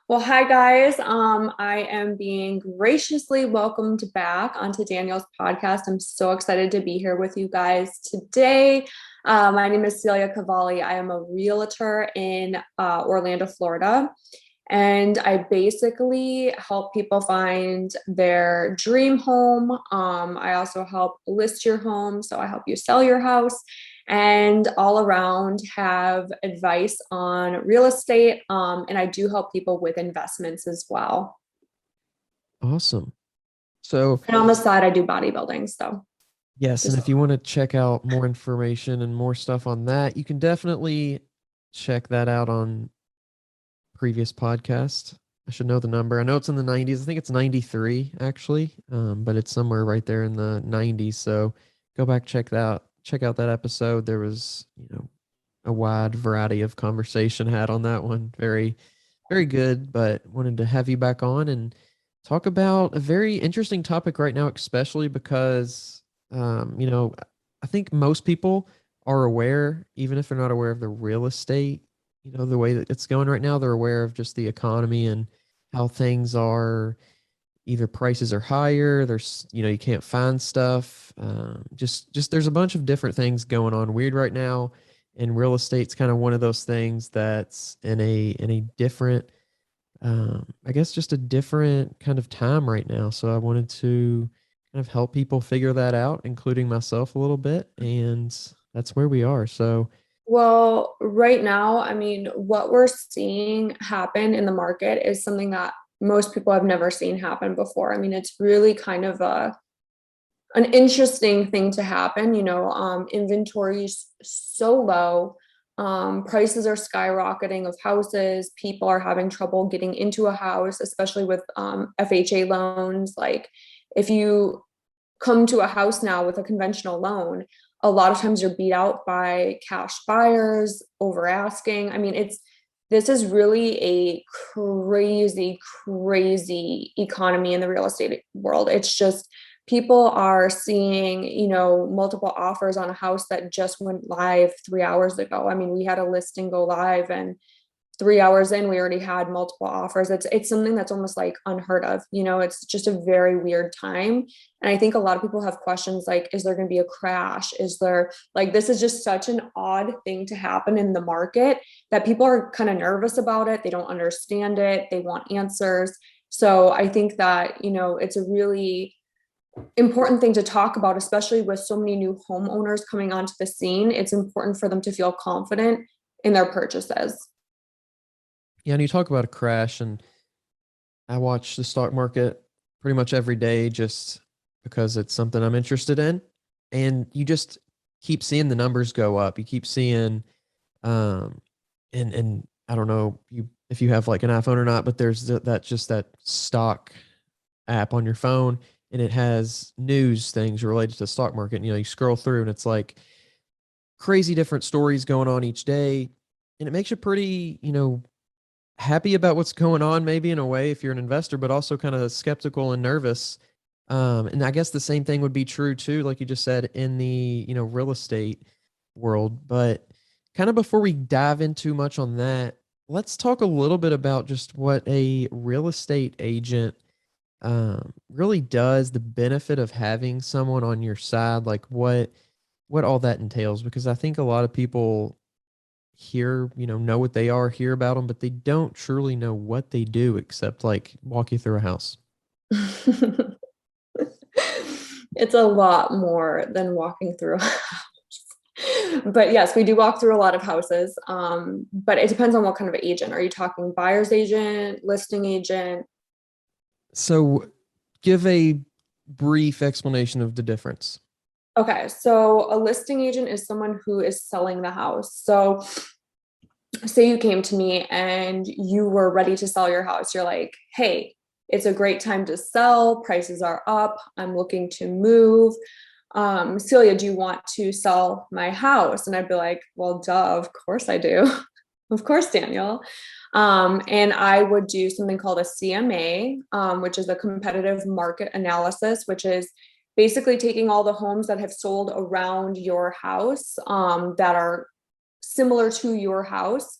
Well, hi guys. I am being graciously welcomed back onto Daniel's podcast. I'm so excited to be here with you guys today. My name is Celia Cavalli. I am a realtor in Orlando, Florida, and I basically help people find their dream home. I also help list your home, so I help you sell your house and all around have advice on real estate. And I do help people with investments as well. Awesome. So, And on the side, I do bodybuilding. So yes, and just if you want to check out more information and more stuff on that, you can definitely check that out on previous podcast. I should know the number. I know it's in the 90s. I think it's 93 actually, but it's somewhere right there in the 90s. So go back check out that episode. There was, a wide variety of conversation had on that one. Very, very good, but wanted to have you back on and talk about a very interesting topic right now, especially because, you know, I think most people are aware, even if they're not aware of the real estate, the way that it's going right now, they're aware of just the economy and how things are. Either prices are higher, there's, you can't find stuff. Just there's a bunch of different things going on weird right now, and real estate's kind of one of those things that's in a different, I guess just a different kind of time right now. So I wanted to kind of help people figure that out, including myself a little bit, and that's where we are. So well, right now, I mean, what we're seeing happen in the market is something that most people have never seen happen before. I mean, it's really kind of an interesting thing to happen. Inventory's so low. Prices are skyrocketing of houses. People are having trouble getting into a house, especially with FHA loans. Like, if you come to a house now with a conventional loan, a lot of times you're beat out by cash buyers over asking. I mean, this is really a crazy, crazy economy in the real estate world. It's just people are seeing, multiple offers on a house that just went live 3 hours ago. I mean, we had a listing go live and 3 hours in, we already had multiple offers. It's something that's almost like unheard of. It's just a very weird time. And I think a lot of people have questions like, is there going to be a crash? Is there like this is just such an odd thing to happen in the market that people are kind of nervous about it. They don't understand it. They want answers. So I think that, it's a really important thing to talk about, especially with so many new homeowners coming onto the scene. It's important for them to feel confident in their purchases. yeah, and you talk about a crash, and I watch the stock market pretty much every day just because it's something I'm interested in. And you just keep seeing the numbers go up. You keep seeing, um, and I don't know if you have like an iPhone or not, but there's that stock app on your phone, and it has news things related to the stock market. And, you scroll through, and it's like crazy different stories going on each day, and it makes you pretty, happy about what's going on, maybe in a way, if you're an investor, but also kind of skeptical and nervous. And I guess the same thing would be true too, like you just said, in the, real estate world. But kind of before we dive in too much on that, let's talk a little bit about just what a real estate agent really does, the benefit of having someone on your side, like what all that entails, because I think a lot of people hear, know what they are, hear about them, but they don't truly know what they do except like walk you through a house. It's a lot more than walking through a house. But yes, we do walk through a lot of houses. But it depends on what kind of agent. Are you talking buyer's agent, listing agent? So give a brief explanation of the difference. Okay, so a listing agent is someone who is selling the house. So say you came to me and you were ready to sell your house. You're like, hey, it's a great time to sell. Prices are up. I'm looking to move. Celia, do you want to sell my house? And I'd be like, well, duh, of course I do. Of course, Daniel. And I would do something called a CMA, which is a competitive market analysis, which is basically taking all the homes that have sold around your house that are similar to your house.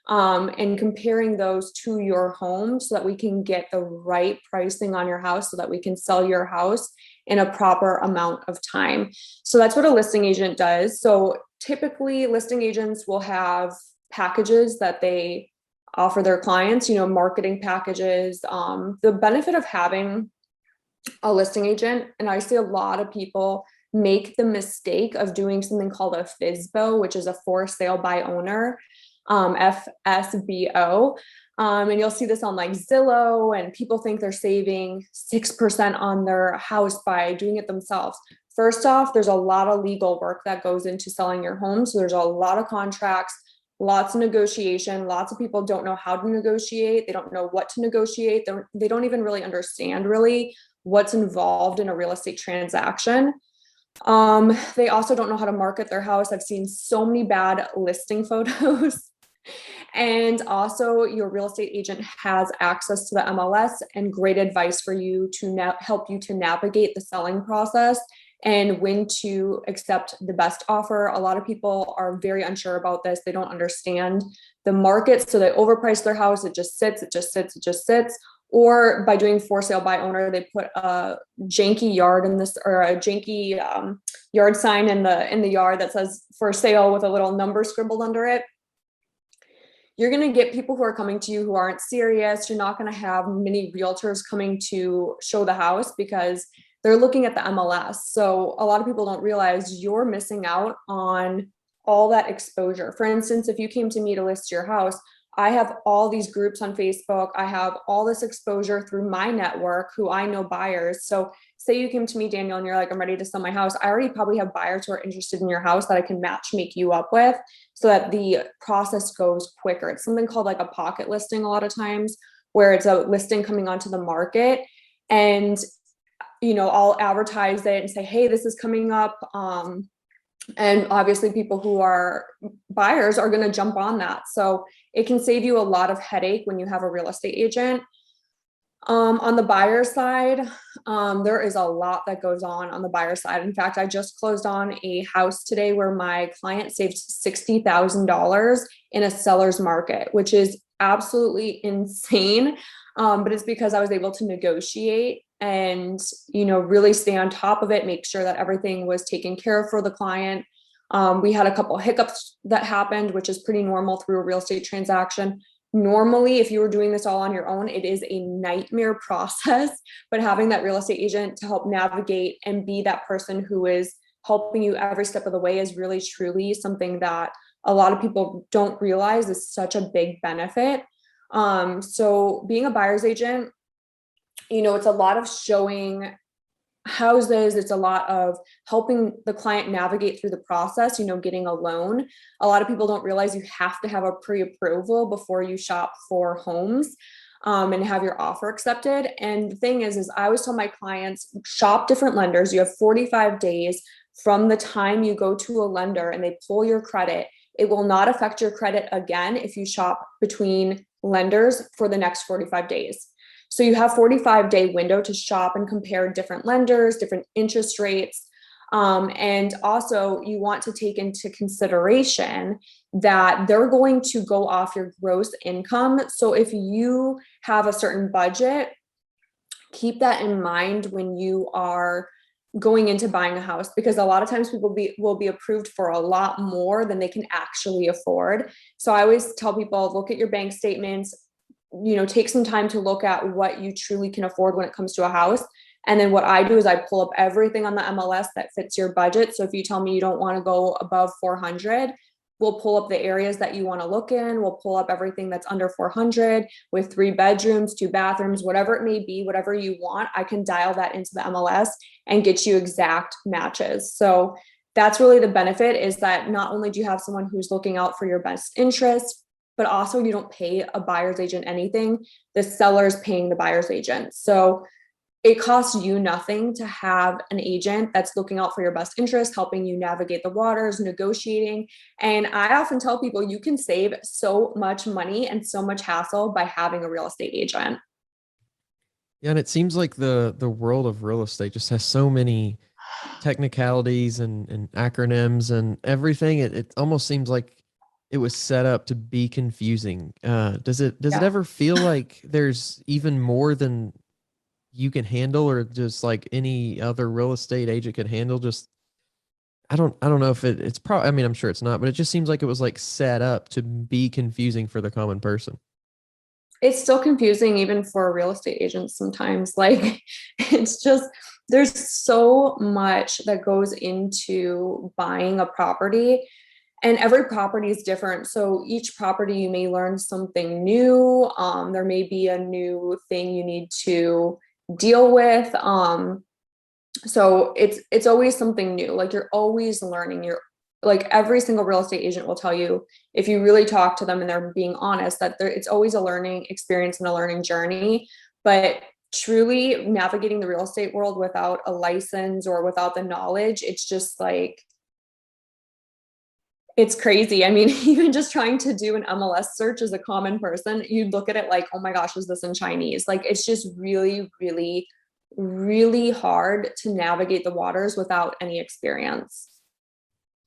and comparing those to your home so that we can get the right pricing on your house so that we can sell your house in a proper amount of time. So that's what a listing agent does. So typically listing agents will have packages that they offer their clients, marketing packages. The benefit of having a listing agent, and I see a lot of people make the mistake of doing something called a FSBO, which is a for sale by owner, FSBO. And you'll see this on like Zillow, and people think they're saving 6% on their house by doing it themselves. First off, there's a lot of legal work that goes into selling your home. So there's a lot of contracts, lots of negotiation. Lots of people don't know how to negotiate. They don't know what to negotiate. They don't even really understand really what's involved in a real estate transaction. They also don't know how to market their house. I've seen so many bad listing photos. And also your real estate agent has access to the MLS and great advice for you to help you to navigate the selling process and when to accept the best offer. A lot of people are very unsure about this. They don't understand the market, so they overprice their house. It just sits. Or by doing for sale by owner, they put a janky yard in this, or a janky yard sign in the yard that says for sale with a little number scribbled under it. You're going to get people who are coming to you who aren't serious. You're not going to have many realtors coming to show the house because they're looking at the MLS. So a lot of people don't realize you're missing out on all that exposure. For instance, if you came to me to list your house, I have all these groups on Facebook. I have all this exposure through my network who I know buyers. So say you came to me, Daniel, and you're like, I'm ready to sell my house. I already probably have buyers who are interested in your house that I can match make you up with so that the process goes quicker. It's something called like a pocket listing a lot of times, where it's a listing coming onto the market, and I'll advertise it and say, hey, this is coming up. And obviously people who are buyers are going to jump on that. So it can save you a lot of headache when you have a real estate agent. On the buyer side, there is a lot that goes on the buyer side. In fact, I just closed on a house today where my client saved $60,000 in a seller's market, which is absolutely insane. But it's because I was able to negotiate and, really stay on top of it, make sure that everything was taken care of for the client. We had a couple hiccups that happened, which is pretty normal through a real estate transaction. Normally, if you were doing this all on your own, it is a nightmare process, but having that real estate agent to help navigate and be that person who is helping you every step of the way is really, truly something that a lot of people don't realize is such a big benefit. So being a buyer's agent, it's a lot of showing houses. It's a lot of helping the client navigate through the process, getting a loan. A lot of people don't realize you have to have a pre-approval before you shop for homes, and have your offer accepted. And the thing is I always tell my clients, shop different lenders. You have 45 days from the time you go to a lender and they pull your credit. It will not affect your credit again if you shop between lenders for the next 45 days. So you have 45-day window to shop and compare different lenders, different interest rates. And also you want to take into consideration that they're going to go off your gross income. So if you have a certain budget, keep that in mind when you are going into buying a house, because a lot of times people will be approved for a lot more than they can actually afford. So I always tell people, look at your bank statements, take some time to look at what you truly can afford when it comes to a house. And then what I do is I pull up everything on the MLS that fits your budget. So if you tell me you don't want to go above 400, we'll pull up the areas that you want to look in. We'll pull up everything that's under 400 with 3 bedrooms, 2 bathrooms, whatever it may be, whatever you want. I can dial that into the MLS and get you exact matches. So that's really the benefit, is that not only do you have someone who's looking out for your best interest, but also you don't pay a buyer's agent anything. The seller's paying the buyer's agent. So it costs you nothing to have an agent that's looking out for your best interest, helping you navigate the waters, negotiating. And I often tell people you can save so much money and so much hassle by having a real estate agent. Yeah, and it seems like the world of real estate just has so many technicalities and acronyms and everything. It almost seems like it was set up to be confusing. Does it Yeah. ever feel like there's even more than you can handle, or just like any other real estate agent could handle? Just I don't know if it's probably, I mean, I'm sure it's not, but it just seems like it was like set up to be confusing for the common person. It's still confusing even for real estate agents sometimes. Like it's just there's so much that goes into buying a property, and every property is different. So each property you may learn something new. There may be a new thing you need to deal with. So it's always something new. Like you're always learning. You're like every single real estate agent will tell you, if you really talk to them and they're being honest, that it's always a learning experience and a learning journey. But truly navigating the real estate world without a license or without the knowledge, it's just like it's crazy. I mean, even just trying to do an MLS search as a common person, you'd look at it like, oh my gosh, is this in Chinese? Like, it's just really, really, really hard to navigate the waters without any experience.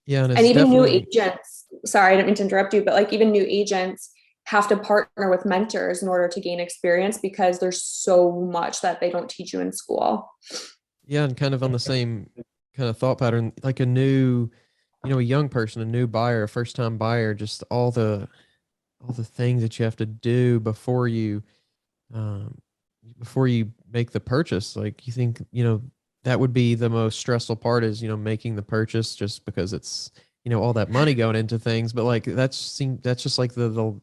Yeah, and And it's even new definitely, agents, sorry, I didn't mean to interrupt you, but like even new agents have to partner with mentors in order to gain experience because there's so much that they don't teach you in school. yeah, and kind of on the same kind of thought pattern, like a new, a young person, a new buyer, a first time buyer, just all the things that you have to do um before you make the purchase. Like you think, that would be the most stressful part, is, making the purchase, just because it's, all that money going into things. But like that's just like the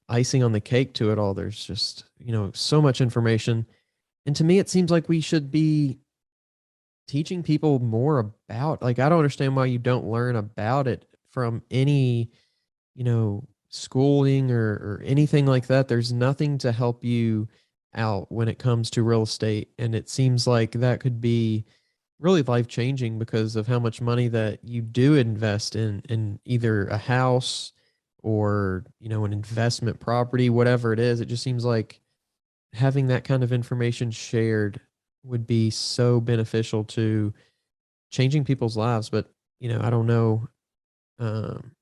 icing on the cake to it all. There's just, so much information. And to me, it seems like we should be teaching people more about, like, I don't understand why you don't learn about it from any, schooling or anything like that. There's nothing to help you out when it comes to real estate. And it seems like that could be really life changing because of how much money that you do invest in either a house or, an investment property, whatever it is. It just seems like having that kind of information shared would be so beneficial to changing people's lives. But, I don't know. Um,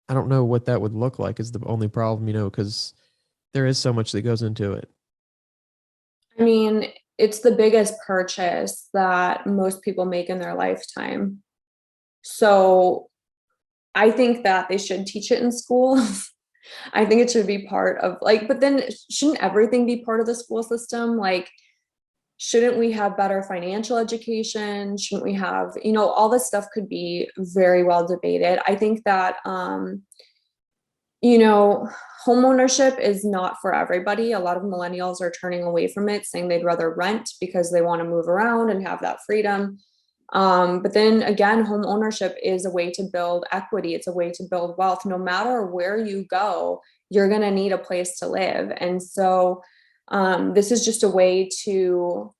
I don't know what that would look like, is the only problem, because there is so much that goes into it. I mean, it's the biggest purchase that most people make in their lifetime. So I think that they should teach it in school. I think it should be part of like, but then shouldn't everything be part of the school system? Like, shouldn't we have better financial education? Shouldn't we have, all this stuff could be very well debated. I think that, you know, homeownership is not for everybody. A lot of millennials are turning away from it, saying they'd rather rent because they want to move around and have that freedom. But then again, home ownership is a way to build equity. It's a way to build wealth. No matter where you go, you're going to need a place to live. And so this is just a way to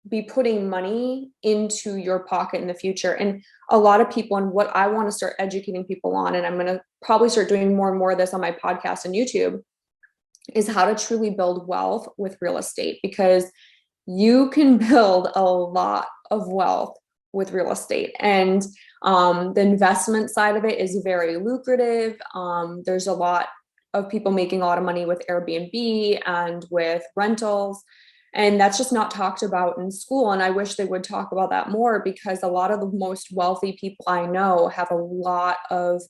be putting money into your pocket in the future. And a lot of people, and what I want to start educating people on, and I'm going to probably start doing more and more of this on my podcast and YouTube, is how to truly build wealth with real estate, because you can build a lot of wealth with real estate. And the investment side of it is very lucrative. There's a lot of people making a lot of money with Airbnb and with rentals. And that's just not talked about in school. And I wish they would talk about that more, because a lot of the most wealthy people I know have a lot of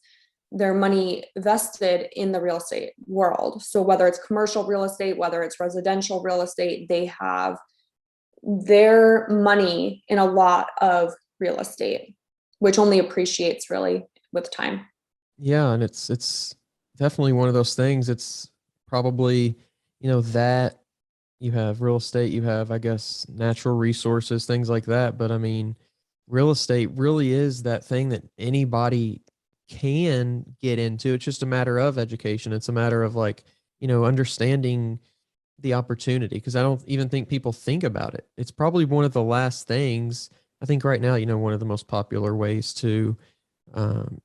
their money vested in the real estate world. So whether it's commercial real estate, whether it's residential real estate, they have their money in a lot of real estate, which only appreciates really with time. Yeah, and it's definitely one of those things. It's probably, that you have real estate, you have, I guess, natural resources, things like that. But I mean, real estate really is that thing that anybody can get into. It's just a matter of education. It's a matter of, like, understanding the opportunity, because I don't even think people think about it. It's probably one of the last things. I think right now, one of the most popular ways to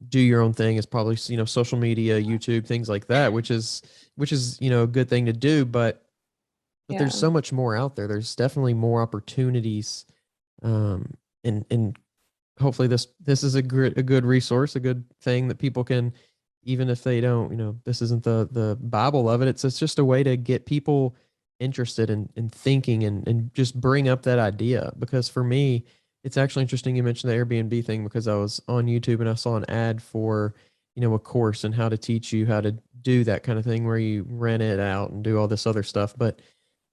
do your own thing is probably, social media, YouTube, things like that, which is a good thing to do. But there's Yeah. so much more out there. There's definitely more opportunities, and hopefully this is a good resource, a good thing that people can even if they don't, this isn't the Bible of it. It's just a way to get people interested in thinking and just bring up that idea. Because for me, it's actually interesting you mentioned the Airbnb thing, because I was on YouTube and I saw an ad for, a course and how to teach you how to do that kind of thing where you rent it out and do all this other stuff. But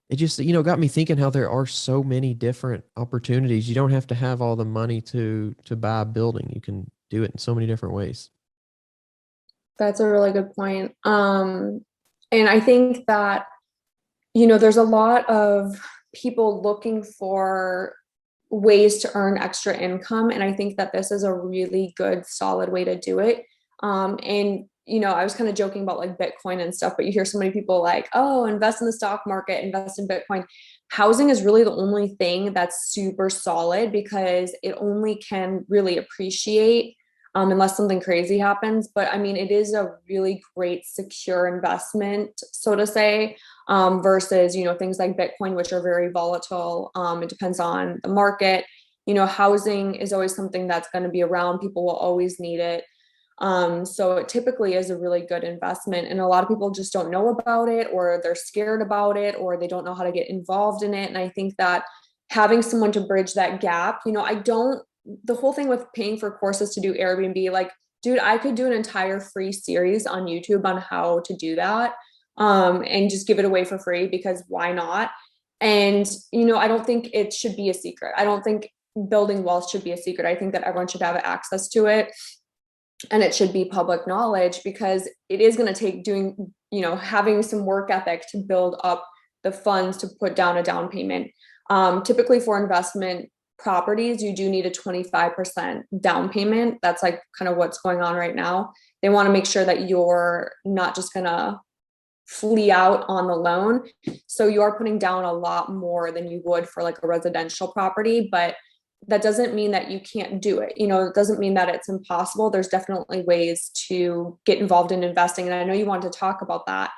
it just, got me thinking how there are so many different opportunities. You don't have to have all the money to buy a building. You can do it in so many different ways. That's a really good point. And I think that, there's a lot of people looking for ways to earn extra income. And I think that this is a really good, solid way to do it. And I was kind of joking about like Bitcoin and stuff, but you hear so many people like, oh, invest in the stock market, invest in Bitcoin. Housing is really the only thing that's super solid because it only can really appreciate unless something crazy happens. But I mean, it is a really great, secure investment, so to say, versus, things like Bitcoin, which are very volatile. It depends on the market. Housing is always something that's going to be around. People will always need it. So it typically is a really good investment. And a lot of people just don't know about it, or they're scared about it, or they don't know how to get involved in it. And I think that having someone to bridge that gap, the whole thing with paying for courses to do Airbnb, like, dude, I could do an entire free series on YouTube on how to do that, and just give it away for free, because why not? And, I don't think it should be a secret. I don't think building wealth should be a secret. I think that everyone should have access to it, and it should be public knowledge, because it is going to take having some work ethic to build up the funds to put down a down payment. Typically for investment properties, you do need a 25% down payment. That's like kind of what's going on right now. They want to make sure that you're not just going to flee out on the loan. So you are putting down a lot more than you would for like a residential property, but that doesn't mean that you can't do it. It doesn't mean that it's impossible. There's definitely ways to get involved in investing. And I know you wanted to talk about that.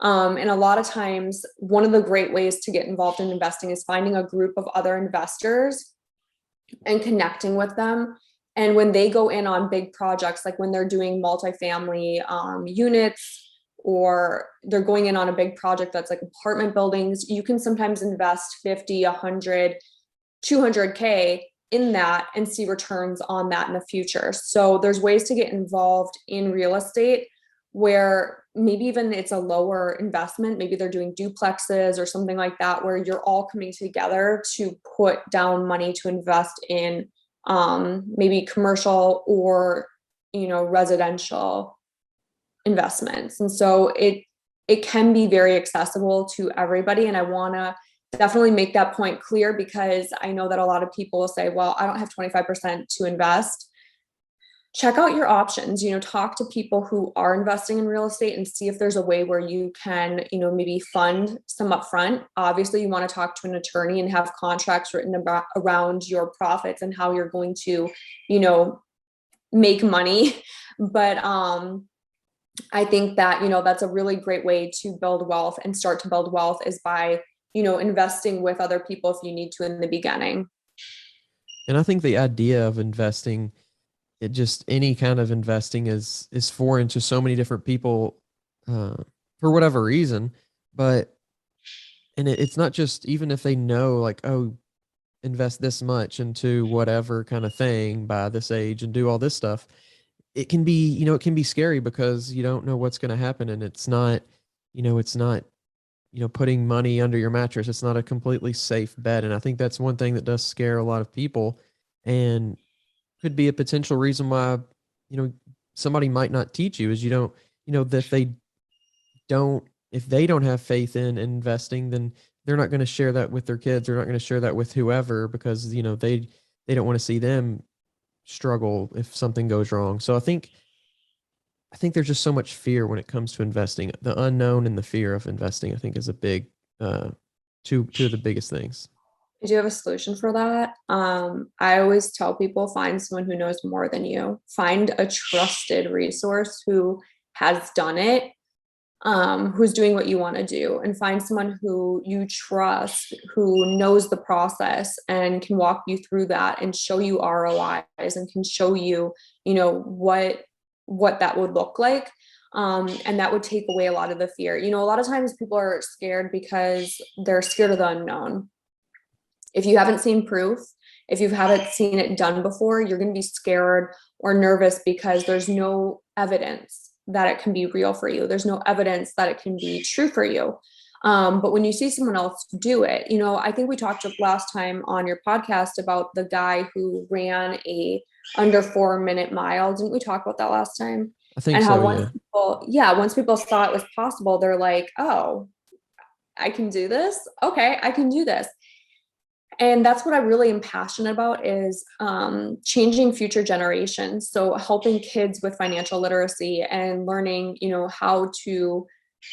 And a lot of times, one of the great ways to get involved in investing is finding a group of other investors and connecting with them. And when they go in on big projects, like when they're doing multifamily units, or they're going in on a big project that's like apartment buildings, you can sometimes invest 50, 100, 200K in that and see returns on that in the future. So there's ways to get involved in real estate where maybe even it's a lower investment. Maybe they're doing duplexes or something like that, where you're all coming together to put down money to invest in maybe commercial or, residential investments. And so it can be very accessible to everybody. And I want to definitely make that point clear, because I know that a lot of people will say, well, I don't have 25% to invest. Check out your options, talk to people who are investing in real estate and see if there's a way where you can, maybe fund some upfront. Obviously, you want to talk to an attorney and have contracts written around your profits and how you're going to, make money. But I think that, that's a really great way to build wealth and start to build wealth, is by investing with other people if you need to in the beginning. And I think the idea of investing, it just any kind of investing is foreign to so many different people for whatever reason. But it's not just, even if they know like, oh, invest this much into whatever kind of thing by this age and do all this stuff, it can be, it can be scary because you don't know what's going to happen. And it's not putting money under your mattress. It's not a completely safe bet. And I think that's one thing that does scare a lot of people, and could be a potential reason why, somebody might not teach you, is you don't, that if they don't have faith in investing, then they're not going to share that with their kids. They're not going to share that with whoever, because, they don't want to see them struggle if something goes wrong. So I think there's just so much fear when it comes to investing. The unknown and the fear of investing, I think, is a big, two of the biggest things. I do have a solution for that. I always tell people, find someone who knows more than you. Find a trusted resource who has done it, who's doing what you want to do, and find someone who you trust, who knows the process and can walk you through that and show you ROIs and can show you, what what that would look like. And that would take away a lot of the fear. A lot of times people are scared because they're scared of the unknown. If you haven't seen proof, if you haven't seen it done before, you're going to be scared or nervous because there's no evidence that it can be real for you. There's no evidence that it can be true for you. But when you see someone else do it, I think we talked last time on your podcast about the guy who ran a under 4-minute mile. Didn't we talk about that last time? I think And how so, yeah. once people saw it was possible, they're like, oh, I can do this. Okay, I can do this. And that's what I really am passionate about is changing future generations. So helping kids with financial literacy and learning, how to,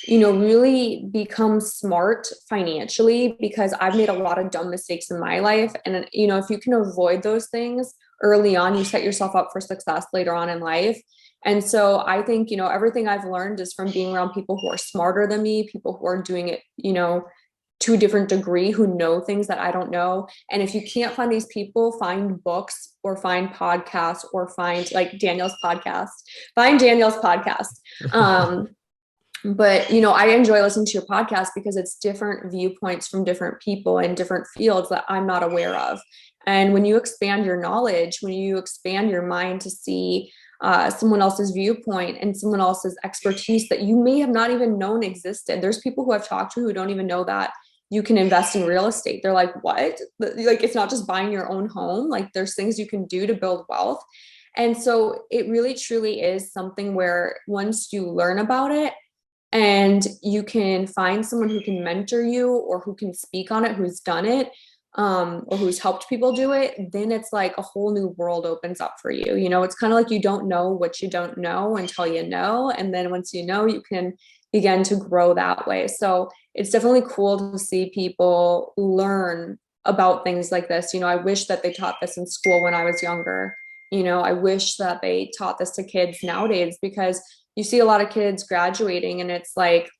really become smart financially, because I've made a lot of dumb mistakes in my life. And, if you can avoid those things early on, you set yourself up for success later on in life. And so I think, everything I've learned is from being around people who are smarter than me, people who are doing it, to a different degree, who know things that I don't know. And if you can't find these people, find books or find podcasts or find like Daniel's podcast, find Daniel's podcast. But I enjoy listening to your podcast because it's different viewpoints from different people in different fields that I'm not aware of. And when you expand your knowledge, when you expand your mind to see someone else's viewpoint and someone else's expertise that you may have not even known existed. There's people who I've talked to who don't even know that you can invest in real estate. They're like, what? Like, it's not just buying your own home. Like, there's things you can do to build wealth. And so it really truly is something where once you learn about it and you can find someone who can mentor you or who can speak on it, who's done it, or who's helped people do it, then it's like a whole new world opens up for you. It's kind of like you don't know what you don't know until you know. And then once you know, you can begin to grow that way. So it's definitely cool to see people learn about things like this. I wish that they taught this in school when I was younger. I wish that they taught this to kids nowadays, because you see a lot of kids graduating and it's like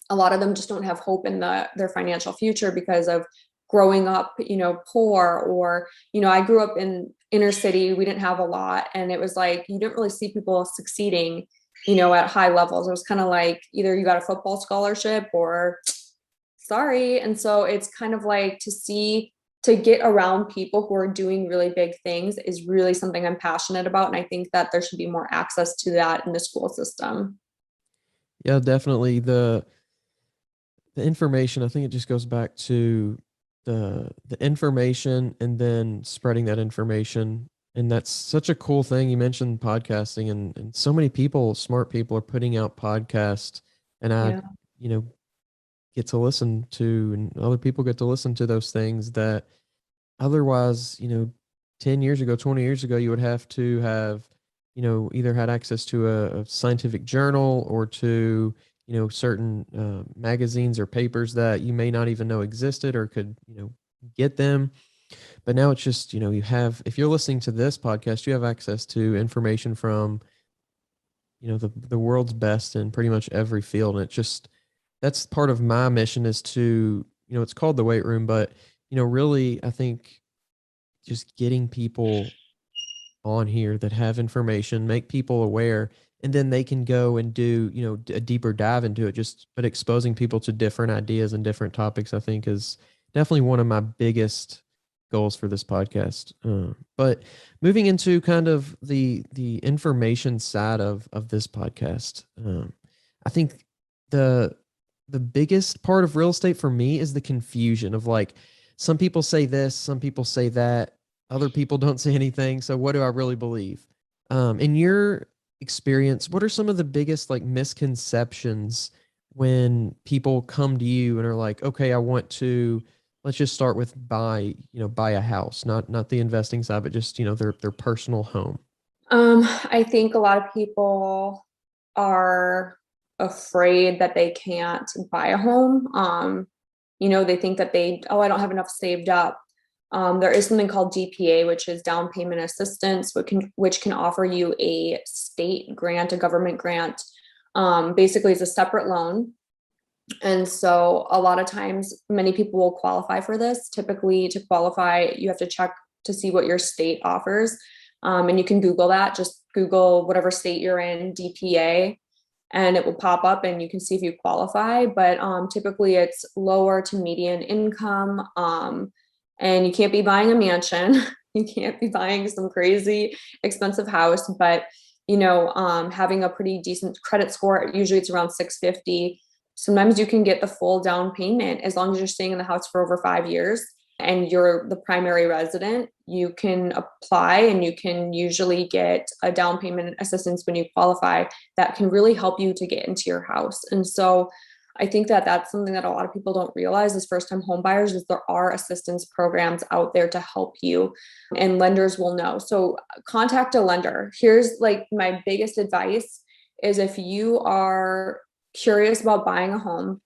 a lot of them just don't have hope in their financial future because of growing up, poor, or, I grew up in inner city. We didn't have a lot. And it was like, you didn't really see people succeeding, at high levels. It was kind of like either you got a football scholarship or sorry. And so it's kind of like to get around people who are doing really big things is really something I'm passionate about. And I think that there should be more access to that in the school system. Yeah, definitely. The information, I think it just goes back to the information and then spreading that information. And that's such a cool thing. You mentioned podcasting, and so many people, smart people, are putting out podcasts, and Yeah. you know, get to listen to, and other people get to listen to those things that otherwise, 10 years ago, 20 years ago, you would have to have, either had access to a scientific journal or to, certain magazines or papers that you may not even know existed or could, get them. But now it's just, if you're listening to this podcast, you have access to information from, the world's best in pretty much every field. And that's part of my mission is to, it's called the weight room, but, really, I think just getting people on here that have information, make people aware, and then they can go and do, a deeper dive into it, but exposing people to different ideas and different topics, I think is definitely one of my biggest goals for this podcast. But moving into kind of the information side of this podcast, I think the biggest part of real estate for me is the confusion of like, some people say this, some people say that, other people don't say anything. So what do I really believe? In your experience, what are some of the biggest like misconceptions when people come to you and are like, okay, I want to, let's just start with buy a house, not the investing side, but just, their personal home. I think a lot of people are afraid that they can't buy a home. They think that I don't have enough saved up. There is something called DPA, which is down payment assistance, which can offer you a state grant, a government grant. Basically, it's a separate loan. And so a lot of times, many people will qualify for this. Typically, to qualify, you have to check to see what your state offers. And you can Google that, just Google whatever state you're in, DPA, and it will pop up and you can see if you qualify. But typically it's lower to median income. And you can't be buying a mansion. You can't be buying some crazy expensive house, but having a pretty decent credit score, usually it's around 650. Sometimes you can get the full down payment as long as you're staying in the house for over 5 years and you're the primary resident. You can apply and you can usually get a down payment assistance when you qualify that can really help you to get into your house. And so I think that that's something that a lot of people don't realize as first-time home buyers, is there are assistance programs out there to help you, and lenders will know. So contact a lender. Here's like my biggest advice is, if you are curious about buying a home,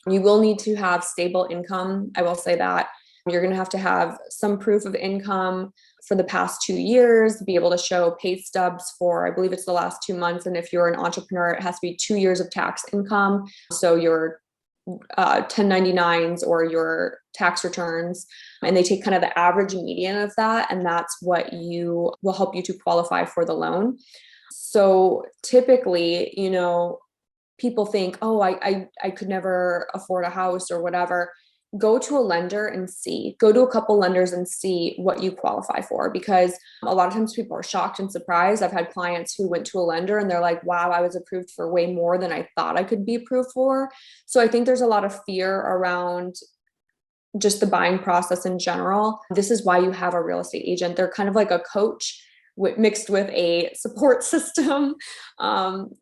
you will need to have stable income. I will say that. You're going to have some proof of income for the past 2 years, be able to show pay stubs for, I believe it's the last 2 months. And if you're an entrepreneur, it has to be 2 years of tax income. So your 1099s or your tax returns, and they take kind of the average median of that. And that's what will help you to qualify for the loan. So typically, people think, oh, I could never afford a house or whatever. Go to a lender and go to a couple lenders and see what you qualify for, because a lot of times people are shocked and surprised. I've had clients who went to a lender and they're like, wow, I was approved for way more than I thought I could be approved for. So I think there's a lot of fear around just the buying process in general. This is why you have a real estate agent. They're kind of like a coach mixed with a support system.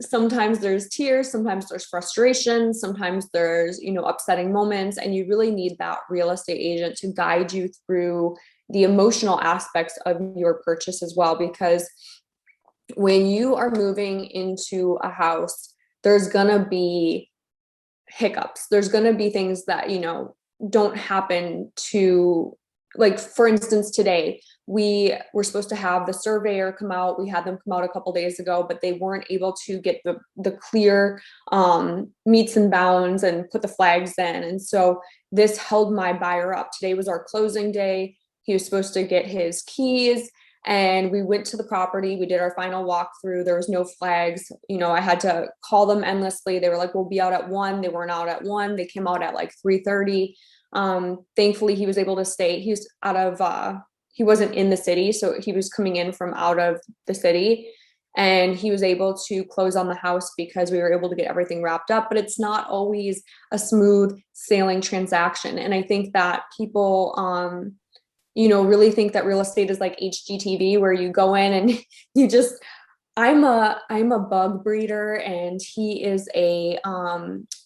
Sometimes there's tears, sometimes there's frustration, sometimes there's, upsetting moments, and you really need that real estate agent to guide you through the emotional aspects of your purchase as well. Because when you are moving into a house, there's gonna be hiccups. There's gonna be things that, don't happen to, like, for instance, today we were supposed to have the surveyor come out. We had them come out a couple days ago, but they weren't able to get the clear meets and bounds and put the flags in. And so this held my buyer up. Today was our closing day. He was supposed to get his keys, and we went to the property. We did our final walkthrough. There was no flags. I had to call them endlessly. They were like, we'll be out at 1. They weren't out at 1. They came out at like 3:30. Thankfully he was able to stay. He was he wasn't in the city, so he was coming in from out of the city, and he was able to close on the house because we were able to get everything wrapped up. But it's not always a smooth sailing transaction. And I think that people, really think that real estate is like HGTV, where you go in and you just, I'm a bug breeder, and he is a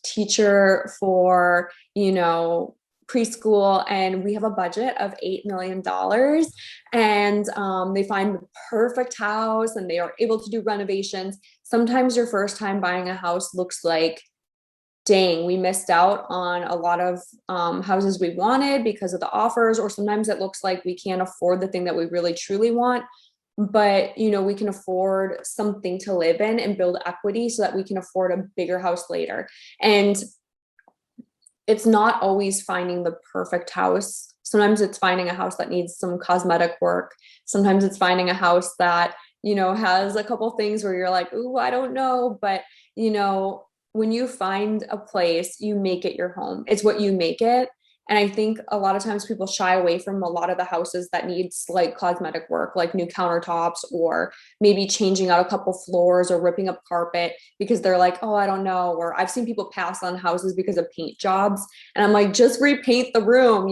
teacher for, preschool, and we have a budget of $8 million, and they find the perfect house and they are able to do renovations. Sometimes your first time buying a house looks like, dang, we missed out on a lot of houses we wanted because of the offers, or sometimes it looks like we can't afford the thing that we really truly want, but we can afford something to live in and build equity so that we can afford a bigger house later. And it's not always finding the perfect house. Sometimes it's finding a house that needs some cosmetic work. Sometimes it's finding a house that, has a couple things where you're like, ooh, I don't know. But, when you find a place, you make it your home. It's what you make it. And I think a lot of times people shy away from a lot of the houses that need slight cosmetic work, like new countertops, or maybe changing out a couple floors or ripping up carpet, because they're like, oh, I don't know. Or I've seen people pass on houses because of paint jobs. And I'm like, just repaint the room,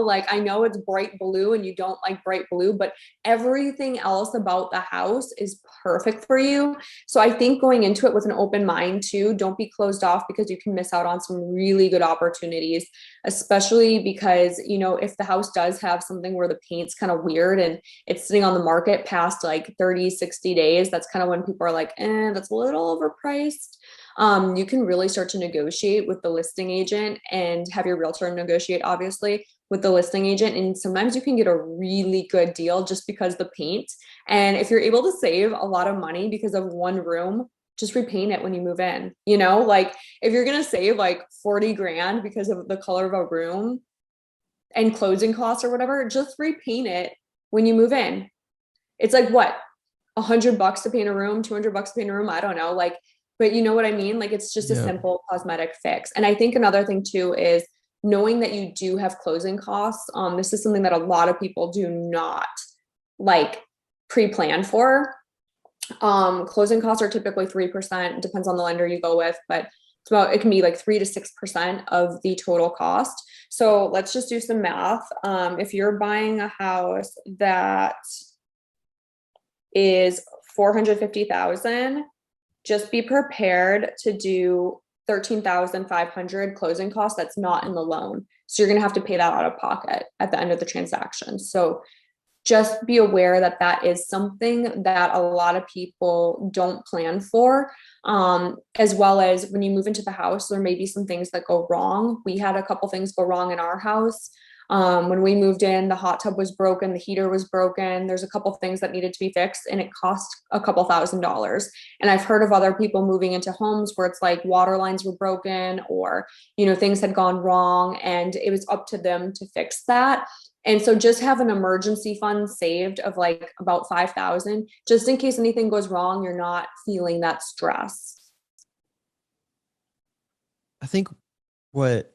like, I know it's bright blue and you don't like bright blue, but everything else about the house is perfect for you. So I think going into it with an open mind too, don't be closed off, because you can miss out on some really good opportunities, especially because, if the house does have something where the paint's kind of weird and it's sitting on the market past like 30, 60 days, that's kind of when people are like, that's a little overpriced. You can really start to negotiate with the listing agent and have your realtor negotiate, obviously, with the listing agent. And sometimes you can get a really good deal just because the paint. And if you're able to save a lot of money because of one room, just repaint it when you move in. Like, if you're going to save like 40 grand because of the color of a room and closing costs or whatever, just repaint it when you move in. it's like what, $100 to paint a room, $200 to paint a room. I don't know. Like, but you know what I mean? Like, it's just a Yeah. simple cosmetic fix. And I think another thing too is knowing that you do have closing costs. This is something that a lot of people do not like pre-plan for. Closing costs are typically 3%, depends on the lender you go with, but it can be like 3 to 6% of the total cost. So let's just do some math. If you're buying a house that is 450,000, just be prepared to do 13,500 closing costs. That's not in the loan. So you're going to have to pay that out of pocket at the end of the transaction. So just be aware that that is something that a lot of people don't plan for. As well as when you move into the house, there may be some things that go wrong. We had a couple things go wrong in our house. When we moved in, the hot tub was broken, the heater was broken. There's a couple things that needed to be fixed, and it cost a couple $1,000s. And I've heard of other people moving into homes where it's like water lines were broken, or, you know, things had gone wrong, and it was up to them to fix that. And so just have an emergency fund saved of like about 5,000, just in case anything goes wrong, you're not feeling that stress. I think what,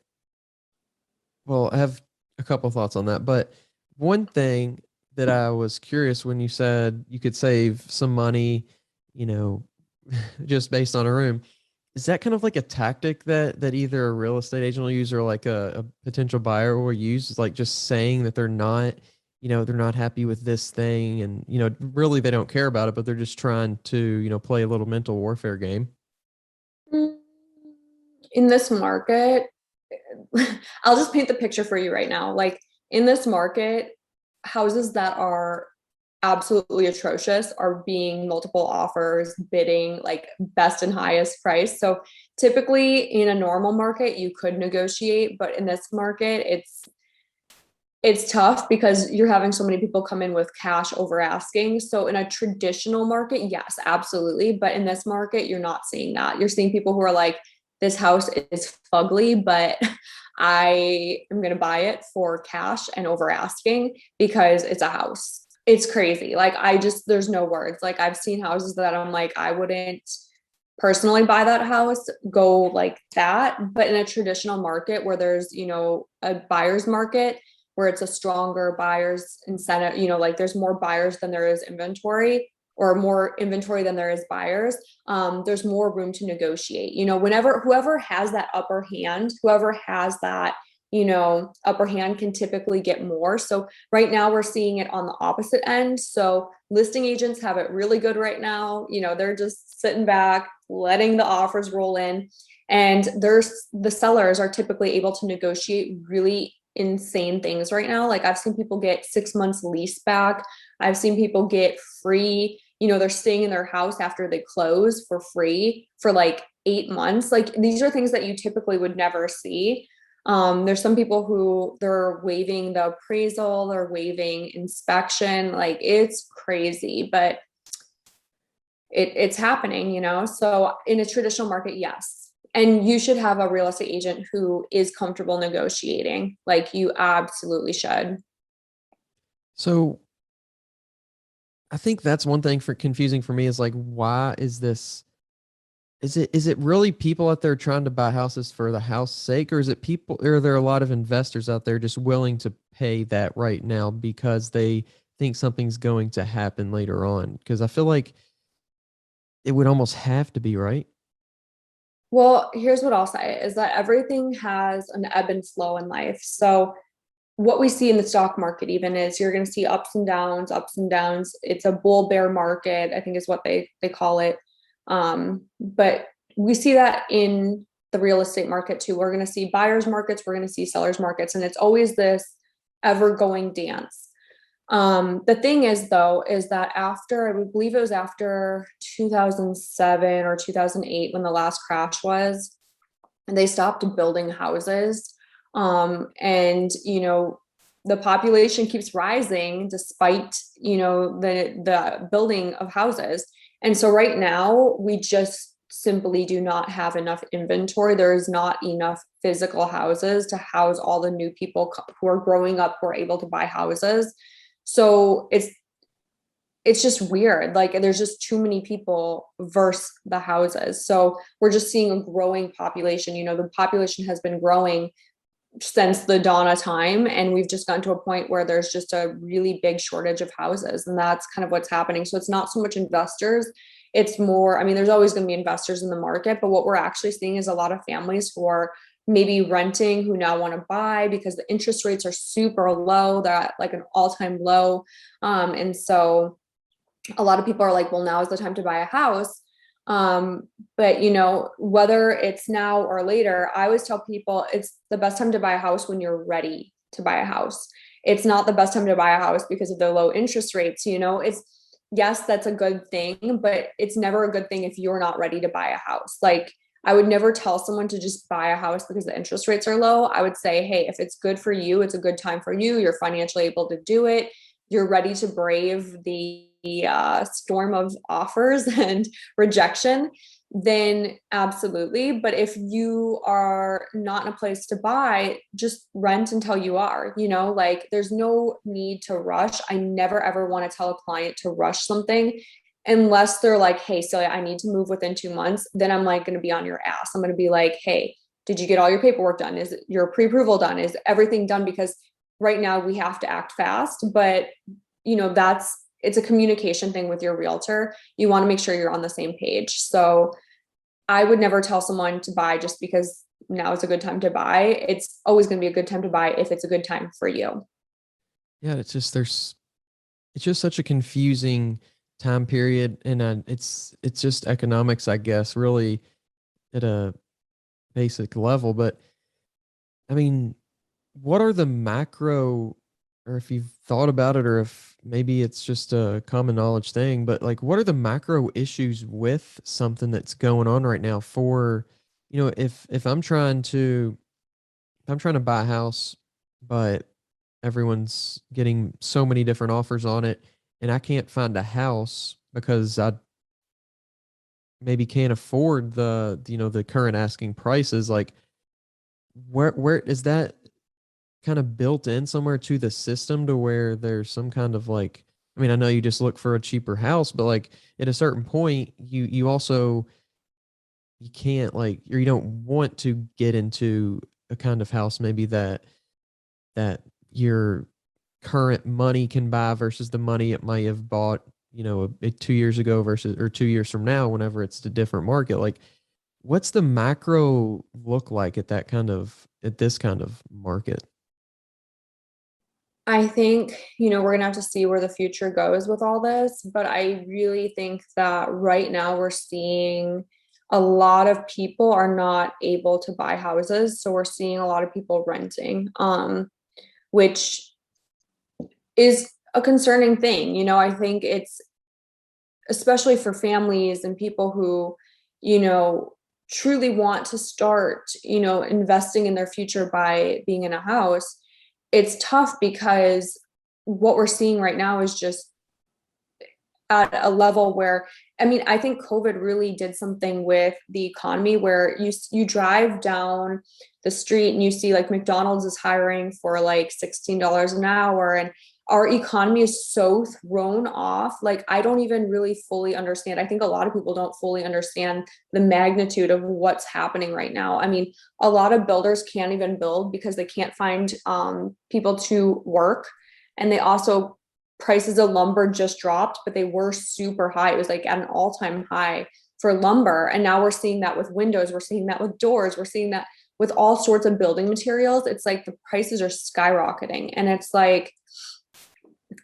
well, I have a couple thoughts on that, but one thing that I was curious when you said you could save some money, you know, just based on a room, is that kind of like a tactic that either a real estate agent will use or like a potential buyer will use, like just saying that they're not, you know, they're not happy with this thing, and, you know, really they don't care about it, but they're just trying to, you know, play a little mental warfare game? In this market, I'll just paint the picture for you right now. Like in this market, houses that are absolutely atrocious are being multiple offers, bidding like best and highest price. So typically in a normal market, you could negotiate, but in this market, it's tough because you're having so many people come in with cash over asking. So in a traditional market, yes, absolutely. But in this market, you're not seeing that. You're seeing people who are like, this house is fugly, but I am going to buy it for cash and over asking because it's a house. It's crazy. Like, there's no words. Like, I've seen houses that I'm like, I wouldn't personally buy that house, go like that. But in a traditional market where there's, you know, a buyer's market where it's a stronger buyer's incentive, you know, like there's more buyers than there is inventory, or more inventory than there is buyers, there's more room to negotiate. You know, whoever has that upper hand, whoever has that, you know, upper hand can typically get more. So right now we're seeing it on the opposite end. So listing agents have it really good right now. You know, they're just sitting back, letting the offers roll in. And the sellers are typically able to negotiate really insane things right now. Like I've seen people get 6 months lease back. I've seen people get free, you know, they're staying in their house after they close for free for like 8 months. Like these are things that you typically would never see. There's some people who they're waiving the appraisal, they're waiving inspection. Like it's crazy, but it's happening, you know? So in a traditional market, yes. And you should have a real estate agent who is comfortable negotiating. Like you absolutely should. So I think that's one thing for confusing for me is like, why is this? Is it really people out there trying to buy houses for the house sake, or is it people, or are there a lot of investors out there just willing to pay that right now because they think something's going to happen later on? Because I feel like it would almost have to be, right? Well, here's what I'll say is that everything has an ebb and flow in life. So what we see in the stock market even is you're going to see ups and downs, ups and downs. It's a bull bear market, I think is what they call it. But we see that in the real estate market too. We're going to see buyers markets, we're going to see sellers markets, and it's always this ever going dance. The thing is though, is that after, I believe it was after 2007 or 2008 when the last crash was, and they stopped building houses. And you know, the population keeps rising despite, you know, the building of houses. And so right now we just simply do not have enough inventory. There is not enough physical houses to house all the new people who are growing up who are able to buy houses. So it's just weird. Like there's just too many people versus the houses. So we're just seeing a growing population. The population has been growing since the dawn of time, and we've just gotten to a point where there's just a really big shortage of houses, and that's kind of what's happening. So it's not so much investors, it's more, I mean, there's always going to be investors in the market, but what we're actually seeing is a lot of families who are maybe renting who now want to buy because the interest rates are super low. They're at like an all-time low. And so a lot of people are like, well, now is the time to buy a house. But whether it's now or later, I always tell people it's the best time to buy a house when you're ready to buy a house. It's not the best time to buy a house because of the low interest rates. It's, yes, that's a good thing, but it's never a good thing if you're not ready to buy a house. Like I would never tell someone to just buy a house because the interest rates are low. I would say, hey, if it's good for you, it's a good time for you. You're financially able to do it. You're ready to brave the storm of offers and rejection, then absolutely. But if you are not in a place to buy, just rent until you are, like there's no need to rush. I never ever want to tell a client to rush something unless they're like, hey, Celia, I need to move within 2 months. Then I'm like going to be on your ass. I'm going to be like, hey, did you get all your paperwork done? Is your pre-approval done? Is everything done? Because right now we have to act fast, but it's a communication thing with your realtor. You want to make sure you're on the same page. So I would never tell someone to buy just because now is a good time to buy. It's always going to be a good time to buy if it's a good time for you. Yeah, it's just such a confusing time period, and it's just economics, I guess, really at a basic level. But I mean, what are the macro, or if you've thought about it, or if maybe it's just a common knowledge thing, but like, what are the macro issues with something that's going on right now for, if I'm trying to buy a house, but everyone's getting so many different offers on it, and I can't find a house because I maybe can't afford the current asking prices. Like, where is that kind of built in somewhere to the system to where there's some kind of like, I mean, I know you just look for a cheaper house, but like at a certain point, you also, you can't like, or you don't want to get into a kind of house maybe that your current money can buy versus the money it might have bought, 2 years ago versus, or 2 years from now, whenever it's a different market. Like, what's the macro look like at this kind of market? I think, we're going to have to see where the future goes with all this, but I really think that right now we're seeing a lot of people are not able to buy houses. So we're seeing a lot of people renting, which is a concerning thing. I think it's especially for families and people who, truly want to start, investing in their future by being in a house. It's tough because what we're seeing right now is just at a level where, I mean, I think COVID really did something with the economy where you drive down the street and you see like McDonald's is hiring for like $16 an hour, and our economy is so thrown off. Like I don't even really fully understand. I think a lot of people don't fully understand the magnitude of what's happening right now. I mean, a lot of builders can't even build because they can't find people to work, and they also, prices of lumber just dropped, but they were super high. It was like at an all-time high for lumber. And now we're seeing that with windows, we're seeing that with doors, we're seeing that with all sorts of building materials. It's like the prices are skyrocketing. And it's like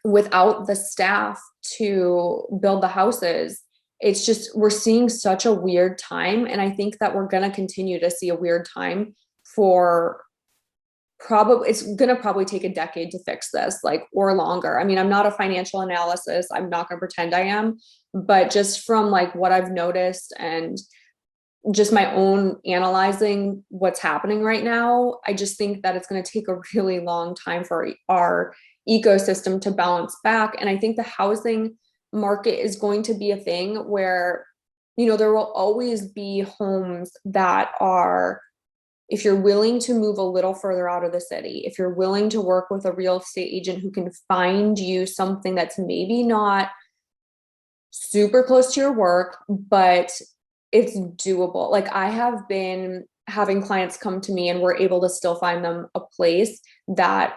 without the staff to build the houses, it's just we're seeing such a weird time. And I think that we're going to continue to see a weird time for probably, it's going to probably take a decade to fix this, like, or longer. I mean, I'm not a financial analysis, I'm not going to pretend I am, but just from like what I've noticed and just my own analyzing what's happening right now, I just think that it's going to take a really long time for our ecosystem to balance back. And I think the housing market is going to be a thing where, there will always be homes that are, if you're willing to move a little further out of the city, if you're willing to work with a real estate agent who can find you something that's maybe not super close to your work, but it's doable. Like I have been having clients come to me and we're able to still find them a place that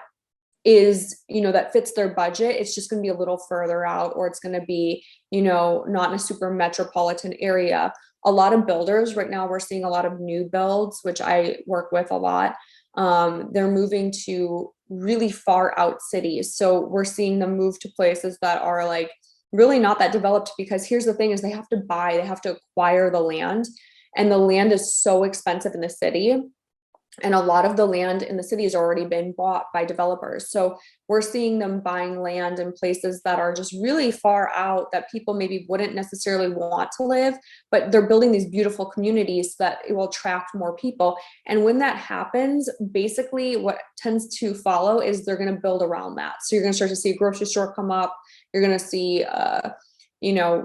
is, that fits their budget. It's just going to be a little further out, or it's going to be, not in a super metropolitan area. A lot of builders right now, we're seeing a lot of new builds, which I work with a lot. They're moving to really far out cities. So we're seeing them move to places that are like really not that developed, because here's the thing is they have to acquire the land, and the land is so expensive in the city. And a lot of the land in the city has already been bought by developers. So we're seeing them buying land in places that are just really far out, that people maybe wouldn't necessarily want to live, but they're building these beautiful communities so that it will attract more people. And when that happens, basically what tends to follow is they're going to build around that. So you're going to start to see a grocery store come up. You're going to see,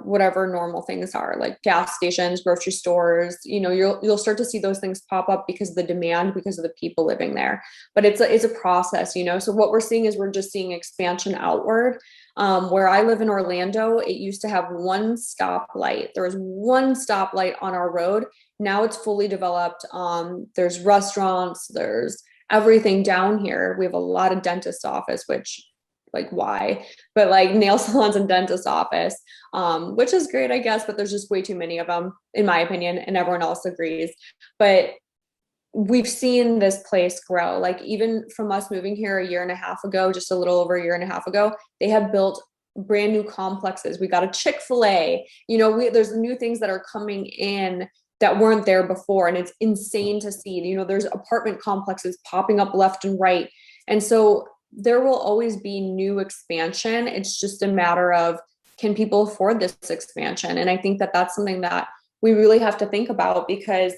whatever normal things are, like gas stations, grocery stores, you'll start to see those things pop up because of the demand, because of the people living there. But it's a process, so what we're seeing is we're just seeing expansion outward. Where I live in Orlando, it used to have one stoplight. There was one stoplight on our road. Now it's fully developed. There's restaurants, there's everything down here. We have a lot of dentist office, which, like, why? But like nail salons and dentist office, which is great, I guess, but there's just way too many of them, in my opinion, and everyone else agrees. But we've seen this place grow. Like even from us moving here a year and a half ago, just a little over a year and a half ago, they have built brand new complexes. We got a Chick-fil-A, there's new things that are coming in that weren't there before. And it's insane to see, there's apartment complexes popping up left and right. And so there will always be new expansion. It's just a matter of, can people afford this expansion? And I think that that's something that we really have to think about, because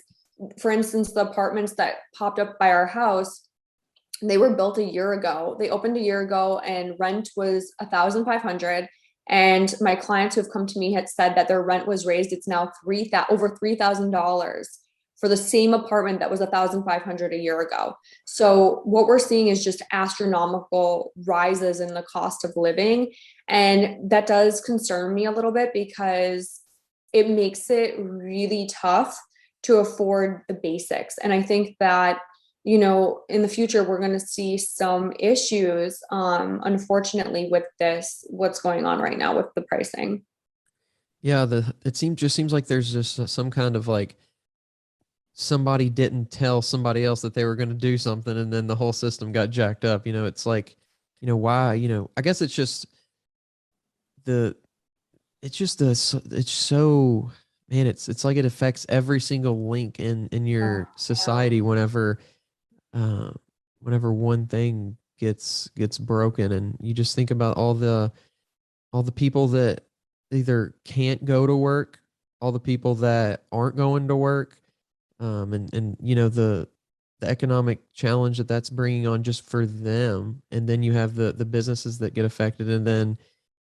for instance, the apartments that popped up by our house, they were built a year ago. They opened a year ago and rent was $1,500. And my clients who have come to me had said that their rent was raised. It's now over $3,000 for the same apartment that was $1,500 a year ago. So what we're seeing is just astronomical rises in the cost of living. And that does concern me a little bit, because it makes it really tough to afford the basics. And I think that, in the future, we're going to see some issues, unfortunately, with what's going on right now with the pricing. Yeah, it seems like there's just some kind of like, somebody didn't tell somebody else that they were going to do something, and then the whole system got jacked up. It's like, why, I guess it's just the, it's so, man, it's like it affects every single link in your society uh, whenever one thing gets broken. And you just think about all the people that either can't go to work, all the people that aren't going to work, and the economic challenge that's bringing on just for them. And then you have the businesses that get affected, and then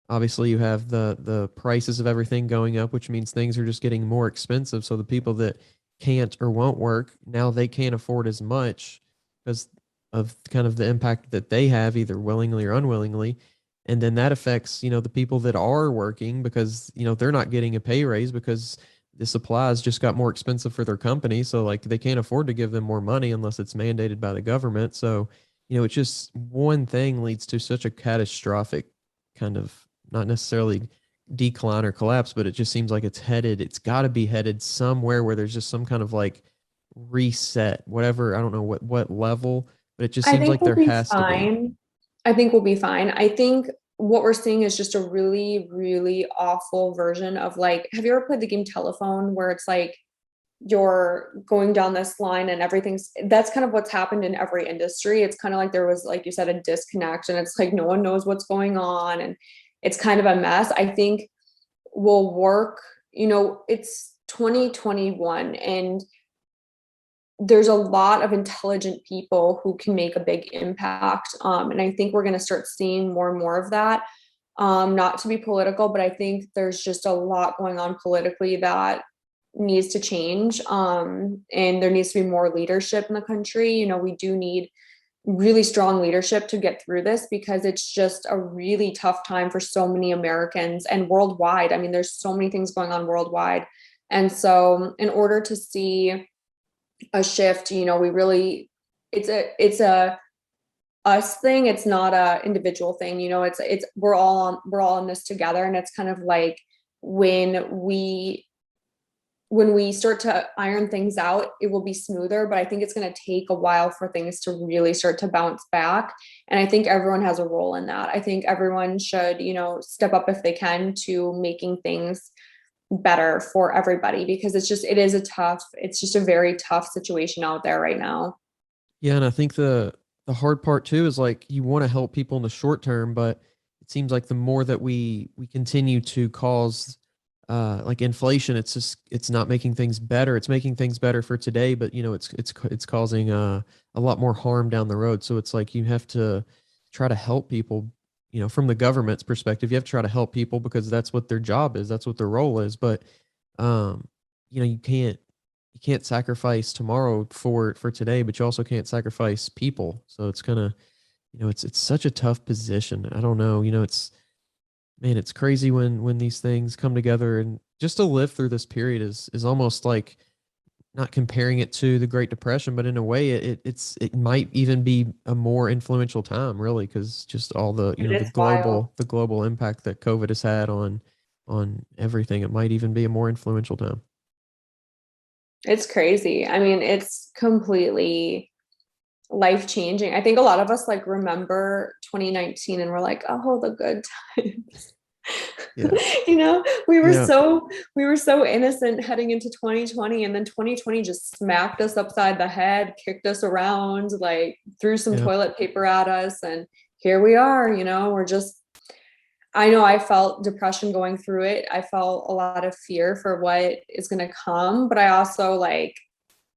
obviously you have the prices of everything going up, which means things are just getting more expensive. So the people that can't or won't work, now they can't afford as much because of kind of the impact that they have, either willingly or unwillingly. And then that affects, the people that are working, because, they're not getting a pay raise because the supplies just got more expensive for their company. So like they can't afford to give them more money unless it's mandated by the government. So, it's just one thing leads to such a catastrophic kind of, not necessarily decline or collapse, but it just seems like it's got to be headed somewhere where there's just some kind of like reset, whatever. I don't know what level, but it just I seems think like we'll there be has to be. fine. I think we'll be fine. I think what we're seeing is just a really, really awful version of, like, have you ever played the game Telephone, where it's like you're going down this line and that's kind of what's happened in every industry. It's kind of like there was, like you said, a disconnect, and it's like no one knows what's going on, and it's kind of a mess. I think will work, it's 2021, and there's a lot of intelligent people who can make a big impact. And I think we're going to start seeing more and more of that. Not to be political, but I think there's just a lot going on politically that needs to change. And there needs to be more leadership in the country. We do need really strong leadership to get through this, because it's just a really tough time for so many Americans and worldwide. I mean, there's so many things going on worldwide. And so in order to see a shift, we really, it's a us thing. It's not a individual thing. It's we're all in this together. And it's kind of like when we when we start to iron things out, it will be smoother, but I think it's going to take a while for things to really start to bounce back. And I think everyone has a role in that. I think everyone should, step up if they can to making things better for everybody, because it's just a very tough situation out there right now. Yeah, and I think the hard part too is like you want to help people in the short term, but it seems like the more that we continue to cause like inflation, it's not making things better. It's making things better for today, but it's causing a lot more harm down the road. So it's like you have to try to help people, from the government's perspective. You have to try to help people because that's what their job is, that's what their role is. But um, you can't sacrifice tomorrow for today, but you also can't sacrifice people. So it's gonna, it's such a tough position. I don't know, it's man, it's crazy when these things come together, and just to live through this period is almost like, not comparing it to the Great Depression, but in a way it might even be a more influential time, really, because just all the the It's wild. global impact that COVID has had on everything. It might even be a more influential time. It's crazy. I mean, it's completely life changing. I think a lot of us like remember 2019 and we're like, oh, the good times. Yeah. you know, we were Yeah. so we were so innocent heading into 2020, and then 2020 just smacked us upside the head, kicked us around, like threw some Yeah. toilet paper at us, and here we are, we're just I know I felt depression going through it. I felt a lot of fear for what is going to come, but I also like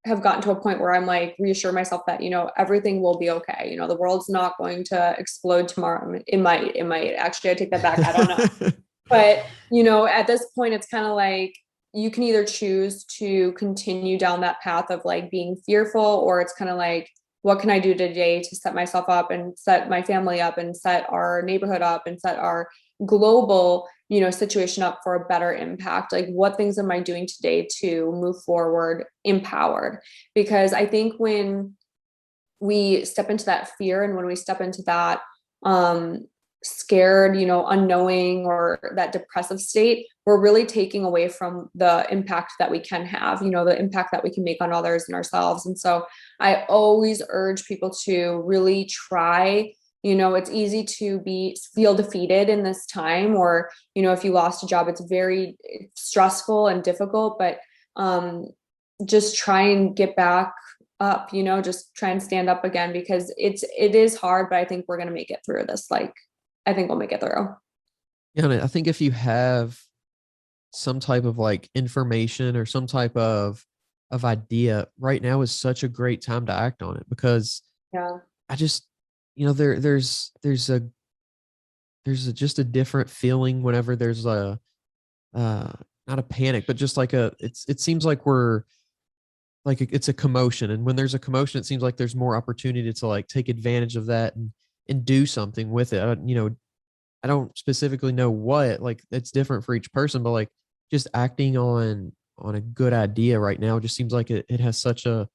have gotten to a point where I'm like reassure myself that everything will be okay. The world's not going to explode tomorrow. It might actually. I take that back. I don't know. But at this point, it's kind of like you can either choose to continue down that path of like being fearful, or it's kind of like, what can I do today to set myself up and set my family up and set our neighborhood up and set our global situation up for a better impact? Like, what things am I doing today to move forward empowered? Because I think when we step into that fear, and when we step into that scared, unknowing, or that depressive state, we're really taking away from the impact that we can have, the impact that we can make on others and ourselves. And so I always urge people to really try. It's easy to feel defeated in this time, or if you lost a job, it's very stressful and difficult, but just try and get back up, just try and stand up again, because it is hard, but I think we're going to make it through this. Like, I think we'll make it through. Yeah, and I think if you have some type of like information or some type of idea, right now is such a great time to act on it, because Yeah. I just, there's just a different feeling whenever there's a uh not a panic, but just like it seems like we're like it's a commotion, and when there's a commotion, it seems like there's more opportunity to like take advantage of that and do something with it. I don't specifically know what, like it's different for each person, but like just acting on a good idea right now just seems like it has such a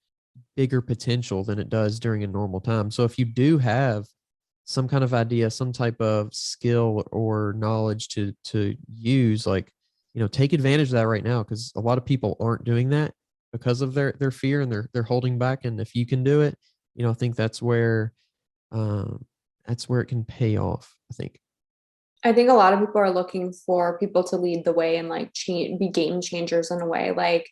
bigger potential than it does during a normal time. So if you do have some kind of idea, some type of skill or knowledge to use, like, take advantage of that right now, because a lot of people aren't doing that because of their fear, and they're holding back. And if you can do it, I think um that's where it can pay off, I think. I think a lot of people are looking for people to lead the way and like be game changers in a way. Like,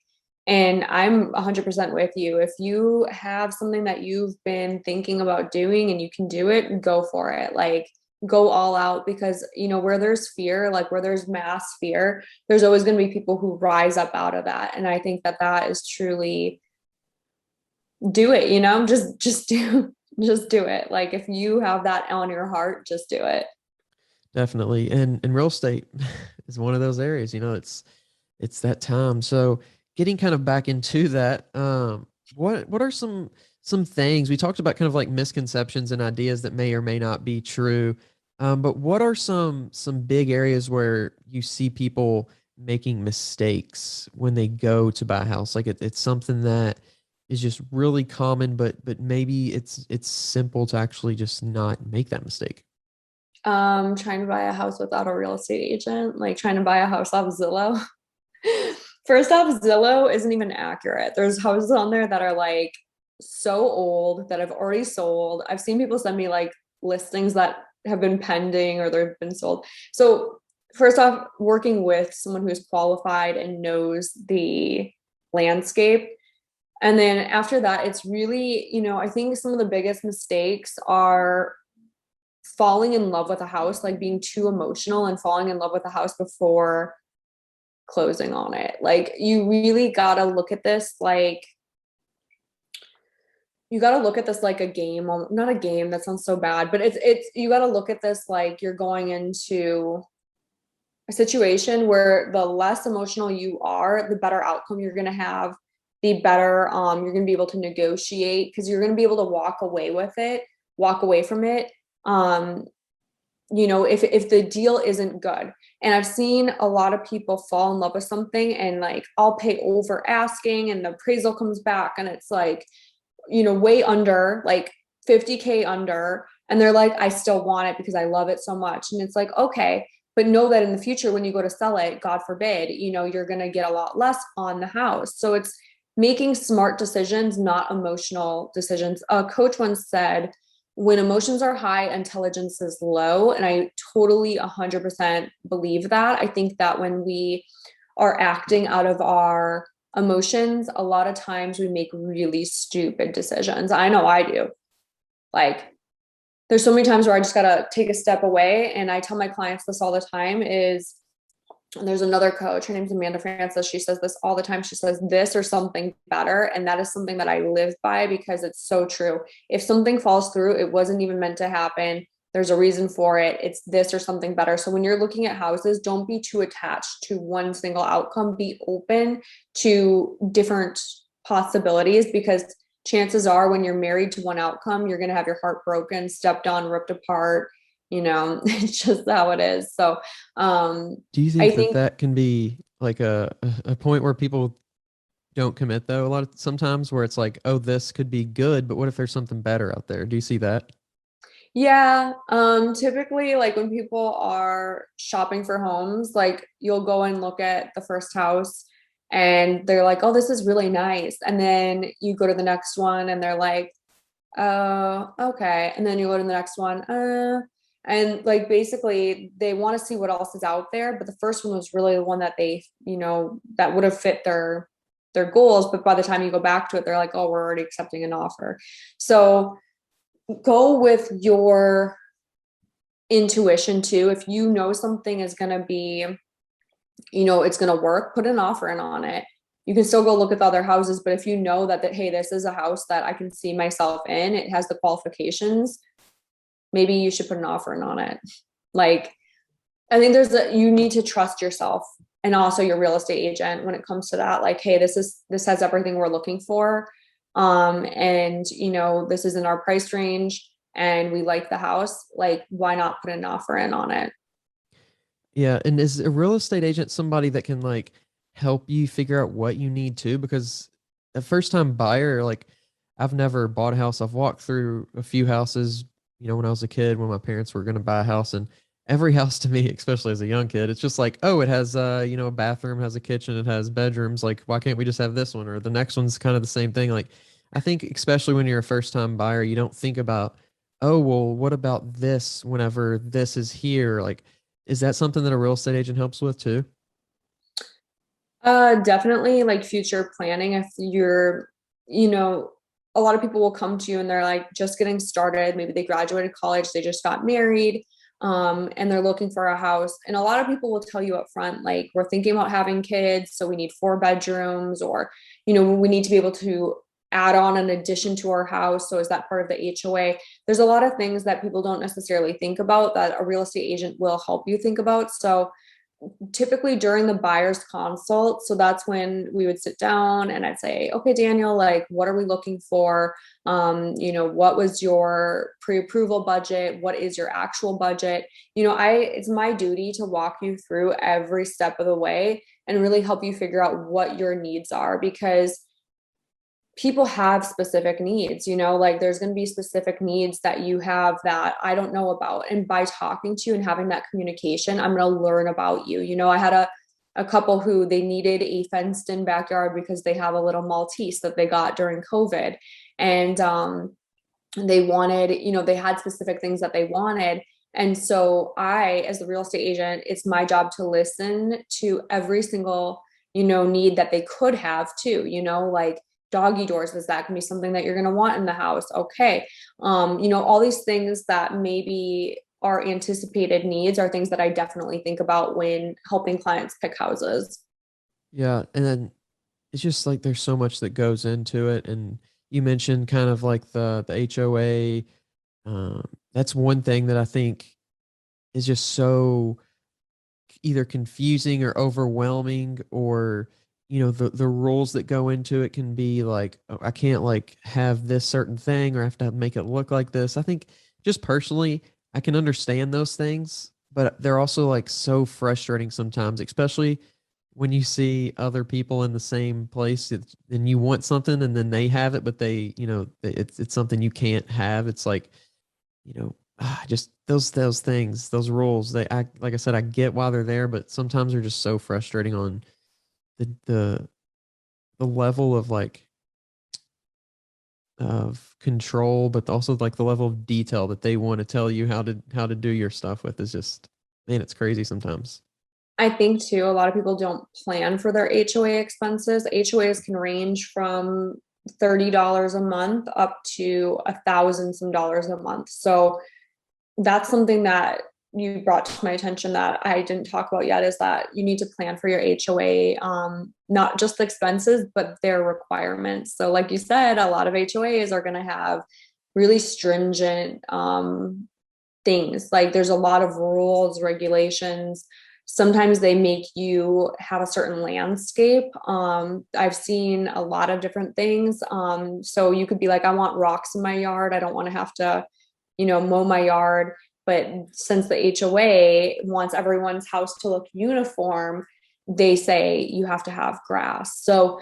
and I'm 100% with you. If you have something that you've been thinking about doing and you can do it, go for it. Like, go all out, because where there's fear, like where there's mass fear, there's always going to be people who rise up out of that. And I think that that is truly, do it. Just do it. Like, if you have that on your heart, just do it. Definitely. And real estate is one of those areas, it's that time. So getting kind of back into that, what are some some things. We talked about kind of like misconceptions and ideas that may or may not be true. But what are some big areas where you see people making mistakes when they go to buy a house? Like it's something that is just really common, but maybe it's simple to actually just not make that mistake. Trying to buy a house without a real estate agent, like trying to buy a house off Zillow. First off, Zillow isn't even accurate. There's houses on there that are like so old that have already sold. I've seen people send me like listings that have been pending or they've been sold. So, first off, working with someone who's qualified and knows the landscape. And then after that, it's really, I think some of the biggest mistakes are falling in love with a house, like being too emotional and falling in love with a house before closing on it. Like you really got to look at this like a game, not a game, that sounds so bad, but it's you got to look at this like you're going into a situation where the less emotional you are, the better outcome you're going to have, the better you're going to be able to negotiate, because you're going to be able to walk away from it, if the deal isn't good. And I've seen a lot of people fall in love with something and like I'll pay over asking and the appraisal comes back and it's like, way under, like 50K under, and they're like, I still want it because I love it so much. And it's like, okay, but know that in the future when you go to sell it, God forbid, you're going to get a lot less on the house. So it's making smart decisions, not emotional decisions. A coach once said, when emotions are high, intelligence is low. And I totally 100% believe that. I think that when we are acting out of our emotions, a lot of times we make really stupid decisions. I know I do. Like, there's so many times where I just got to take a step away. And I tell my clients this all the time is, and there's another coach, her name's Amanda Francis. She says this all the time. She says this or something better. And that is something that I live by because it's so true. If something falls through, it wasn't even meant to happen. There's a reason for it. It's this or something better. So when you're looking at houses, don't be too attached to one single outcome. Be open to different possibilities, because chances are when you're married to one outcome, you're going to have your heart broken, stepped on, ripped apart. It's just how it is. So Do you I think that think, that can be like a point where people don't commit though a lot of sometimes where it's like, oh, this could be good, but what if there's something better out there? Do you see that? yeah, typically like when people are shopping for homes, like you'll go and look at the first house and they're like, oh, this is really nice. And then you go to the next one and they're like, oh, okay. And then you go to the next one, and like basically they want to see what else is out there. But the first one was really the one that they, that would have fit their goals. But by the time you go back to it, they're like, oh, we're already accepting an offer. So go with your intuition too. If you know something is going to be, it's going to work, put an offer in on it. You can still go look at the other houses, but if you know that hey, this is a house that I can see myself in, it has the qualifications, maybe you should put an offer in on it. Like, I think you need to trust yourself and also your real estate agent when it comes to that. Like, hey, this has everything we're looking for. And this is in our price range and we like the house. Like, why not put an offer in on it? Yeah, and is a real estate agent somebody that can like help you figure out what you need to? Because a first time buyer, like I've never bought a house. I've walked through a few houses, when I was a kid, when my parents were going to buy a house, and every house to me, especially as a young kid, it's just like, oh, it has a bathroom, has a kitchen, it has bedrooms. Like, why can't we just have this one? Or the next one's kind of the same thing. Like, I think especially when you're a first time buyer, you don't think about, oh, well, what about this whenever this is here? Like, is that something that a real estate agent helps with too? Definitely like future planning. If you're, you know, a lot of people will come to you and they're like just getting started. Maybe they graduated college, they just got married, and they're looking for a house. And a lot of people will tell you up front, like, we're thinking about having kids, so we need 4 bedrooms, or, we need to be able to add on an addition to our house. So is that part of the HOA? There's a lot of things that people don't necessarily think about that a real estate agent will help you think about. So typically during the buyer's consult. So that's when we would sit down and I'd say, okay, Daniel, like, what are we looking for? What was your pre-approval budget? What is your actual budget? It's my duty to walk you through every step of the way and really help you figure out what your needs are, because people have specific needs, like there's going to be specific needs that you have that I don't know about. And by talking to you and having that communication, I'm going to learn about you. I had a couple who they needed a fenced in backyard because they have a little Maltese that they got during COVID. And they wanted, they had specific things that they wanted. And so I, as the real estate agent, it's my job to listen to every single, need that they could have too, like doggy doors, is that going to be something that you're going to want in the house? Okay. All these things that maybe are anticipated needs are things that I definitely think about when helping clients pick houses. Yeah, and then it's just like there's so much that goes into it, and you mentioned kind of like the HOA. That's one thing that I think is just so either confusing or overwhelming, or the rules that go into it can be like, oh, I can't like have this certain thing, or I have to make it look like this. I think just personally I can understand those things, but they're also like so frustrating sometimes, especially when you see other people in the same place and you want something and then they have it, but it's something you can't have. It's like, just those things, those rules. Like I said, I get why they're there, but sometimes they're just so frustrating on the the level of like of control, but also like the level of detail that they want to tell you how to do your stuff with is just, man, it's crazy sometimes. I think too, a lot of people don't plan for their HOA expenses. HOAs can range from $30 a month up to 1,000 some dollars a month. So that's something that you brought to my attention that I didn't talk about yet, is that you need to plan for your HOA, not just the expenses, but their requirements. So like you said, a lot of HOAs are going to have really stringent things. Like there's a lot of rules, regulations. Sometimes they make you have a certain landscape. I've seen a lot of different things. So you could be like, I want rocks in my yard. I don't want to have to, mow my yard. But since the HOA wants everyone's house to look uniform, they say you have to have grass. So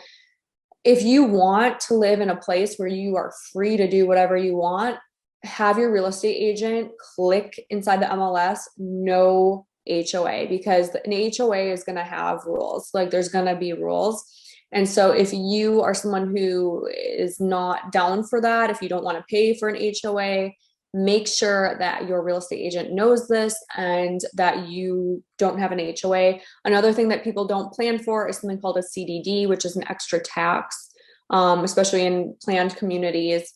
if you want to live in a place where you are free to do whatever you want, have your real estate agent click inside the MLS, no HOA, because an HOA is going to have rules. Like there's going to be rules. And so if you are someone who is not down for that, if you don't want to pay for an HOA, make sure that your real estate agent knows this and that you don't have an HOA. Another thing that people don't plan for is something called a CDD, which is an extra tax, especially in planned communities.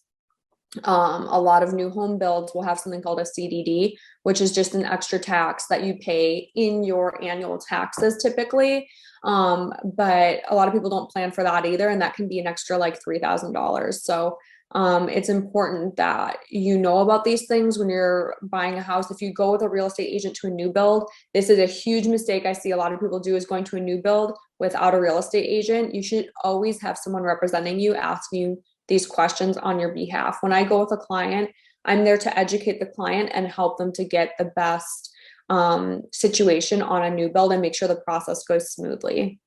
A lot of new home builds will have something called a CDD, which is just an extra tax that you pay in your annual taxes typically. But a lot of people don't plan for that either. And that can be an extra like $3,000. So it's important that you know about these things when you're buying a house. If you go with a real estate agent to a new build, this is a huge mistake I see a lot of people do, is going to a new build without a real estate agent. You should always have someone representing you, asking you these questions on your behalf. When I go with a client, I'm there to educate the client and help them to get the best situation on a new build and make sure the process goes smoothly.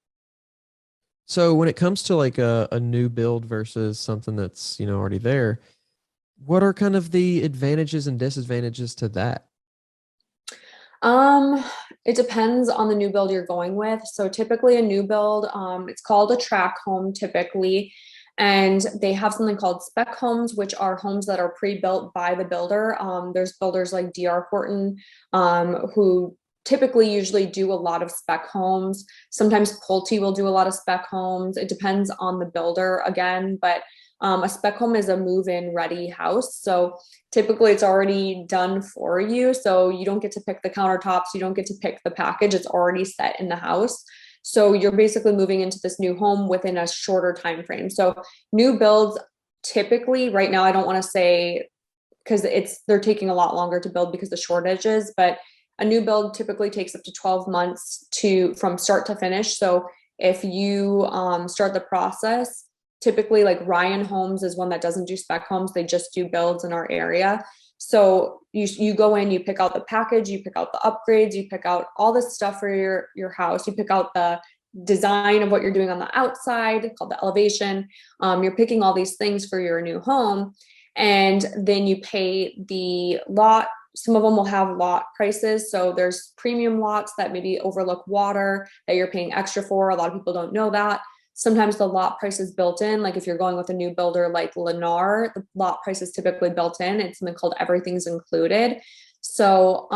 So when it comes to like a new build versus something that's, already there, what are kind of the advantages and disadvantages to that? Um, it depends on the new build you're going with. So typically a new build, it's called a track home typically. And they have something called spec homes, which are homes that are pre-built by the builder. There's builders like DR Horton, who typically usually do a lot of spec homes. Sometimes Pulte will do a lot of spec homes. It depends on the builder again, but a spec home is a move-in ready house. So typically it's already done for you. So you don't get to pick the countertops. You don't get to pick the package. It's already set in the house. So you're basically moving into this new home within a shorter time frame. So new builds typically right now, I don't want to say because they're taking a lot longer to build because of the shortages, but a new build typically takes up to 12 months from start to finish. So if you start the process, typically like Ryan Homes is one that doesn't do spec homes. They just do builds in our area. So you go in, you pick out the package, you pick out the upgrades, you pick out all this stuff for your house. You pick out the design of what you're doing on the outside called the elevation. You're picking all these things for your new home, and then you pay the lot. Some of them will have lot prices. So there's premium lots that maybe overlook water that you're paying extra for. A lot of people don't know that. Sometimes the lot price is built in. Like if you're going with a new builder like Lennar, the lot price is typically built in. It's something called everything's included. So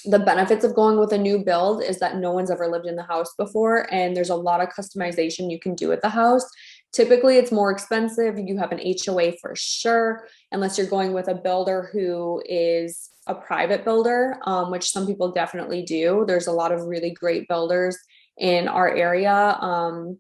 the benefits of going with a new build is that no one's ever lived in the house before, and there's a lot of customization you can do with the house. Typically it's more expensive. You have an HOA for sure, unless you're going with a builder who is a private builder, which some people definitely do. There's a lot of really great builders in our area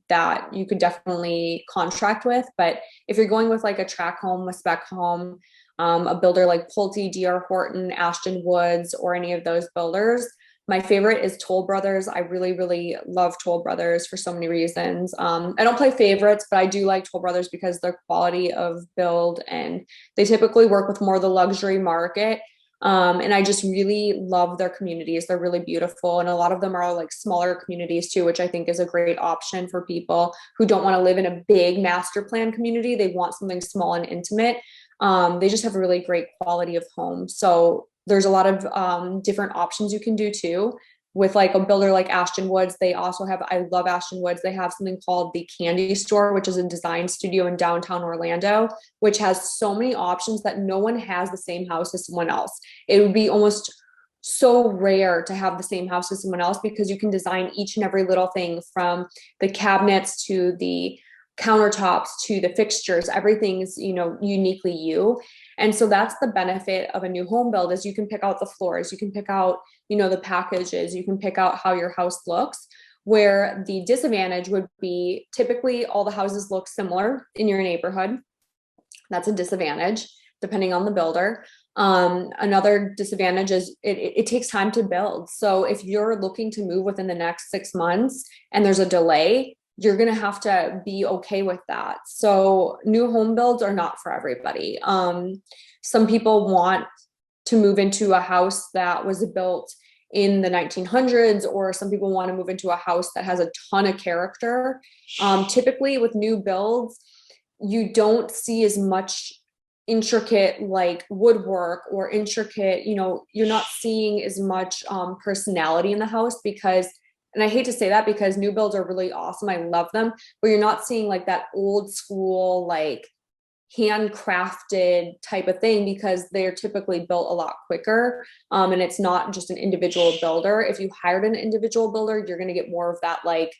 that you could definitely contract with. But if you're going with like a track home, a spec home, a builder like Pulte, DR Horton, Ashton Woods, or any of those builders, my favorite is Toll Brothers. I really, really love Toll Brothers for so many reasons. I don't play favorites, but I do like Toll Brothers because their quality of build, and they typically work with more of the luxury market. And I just really love their communities. They're really beautiful. And a lot of them are like smaller communities too, which I think is a great option for people who don't want to live in a big master plan community. They want something small and intimate. They just have a really great quality of home. So there's a lot of different options you can do too. With like a builder like Ashton Woods, they also have, I love Ashton Woods. They have something called the Candy Store, which is a design studio in downtown Orlando, which has so many options that no one has the same house as someone else. It would be almost so rare to have the same house as someone else because you can design each and every little thing from the cabinets to the countertops to the fixtures. Everything's, uniquely you. And so that's the benefit of a new home build is you can pick out the floors, you can pick out, the packages, you can pick out how your house looks, where the disadvantage would be typically all the houses look similar in your neighborhood. That's a disadvantage depending on the builder. Another disadvantage is it takes time to build. So if you're looking to move within the next 6 months and there's a delay, you're going to have to be okay with that. So new home builds are not for everybody. Some people want to move into a house that was built in the 1900s, or some people want to move into a house that has a ton of character. Typically with new builds, you don't see as much intricate like woodwork or intricate, you're not seeing as much personality in the house because, and I hate to say that because new builds are really awesome. I love them, but you're not seeing like that old school, like handcrafted type of thing because they're typically built a lot quicker. And it's not just an individual builder. If you hired an individual builder, you're going to get more of that, like,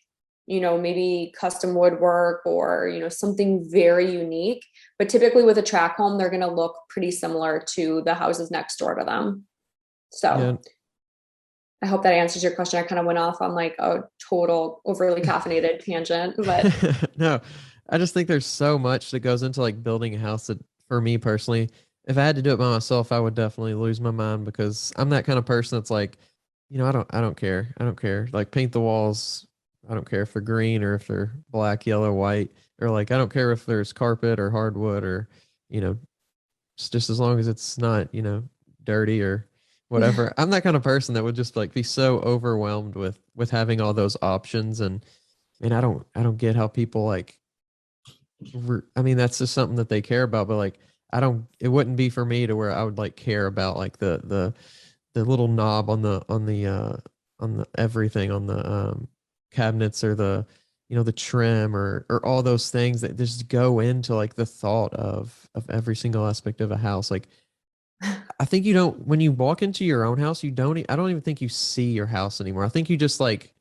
maybe custom woodwork or, something very unique. But typically with a track home, they're going to look pretty similar to the houses next door to them. So yeah. I hope that answers your question. I kind of went off on like a total overly caffeinated tangent, but no, I just think there's so much that goes into like building a house that for me personally, if I had to do it by myself, I would definitely lose my mind because I'm that kind of person that's like, I don't care. I don't care. Like paint the walls. I don't care if they're green or if they're black, yellow, white, or like, I don't care if there's carpet or hardwood or, it's just as long as it's not, dirty or whatever. I'm that kind of person that would just like be so overwhelmed with having all those options. And I don't get how people like, that's just something that they care about, but like, it wouldn't be for me to where I would like care about like the little knob on the everything on the, cabinets or the trim or all those things that just go into like the thought of every single aspect of a house. Like, I think when you walk into your own house, I don't even think you see your house anymore. I think you just like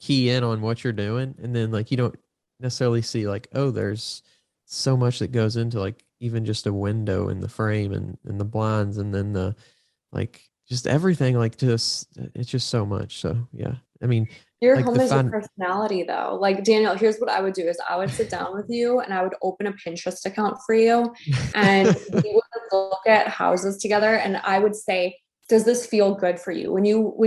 key in on what you're doing. And then like, you don't necessarily see like, oh, there's so much that goes into like even just a window and the frame and the blinds. And then the, like just everything, like just, it's just so much. So yeah, your like home is your personality though. Like Daniel, here's what I would do is I would sit down with you and I would open a Pinterest account for you and we would look at houses together and I would say, does this feel good for you? When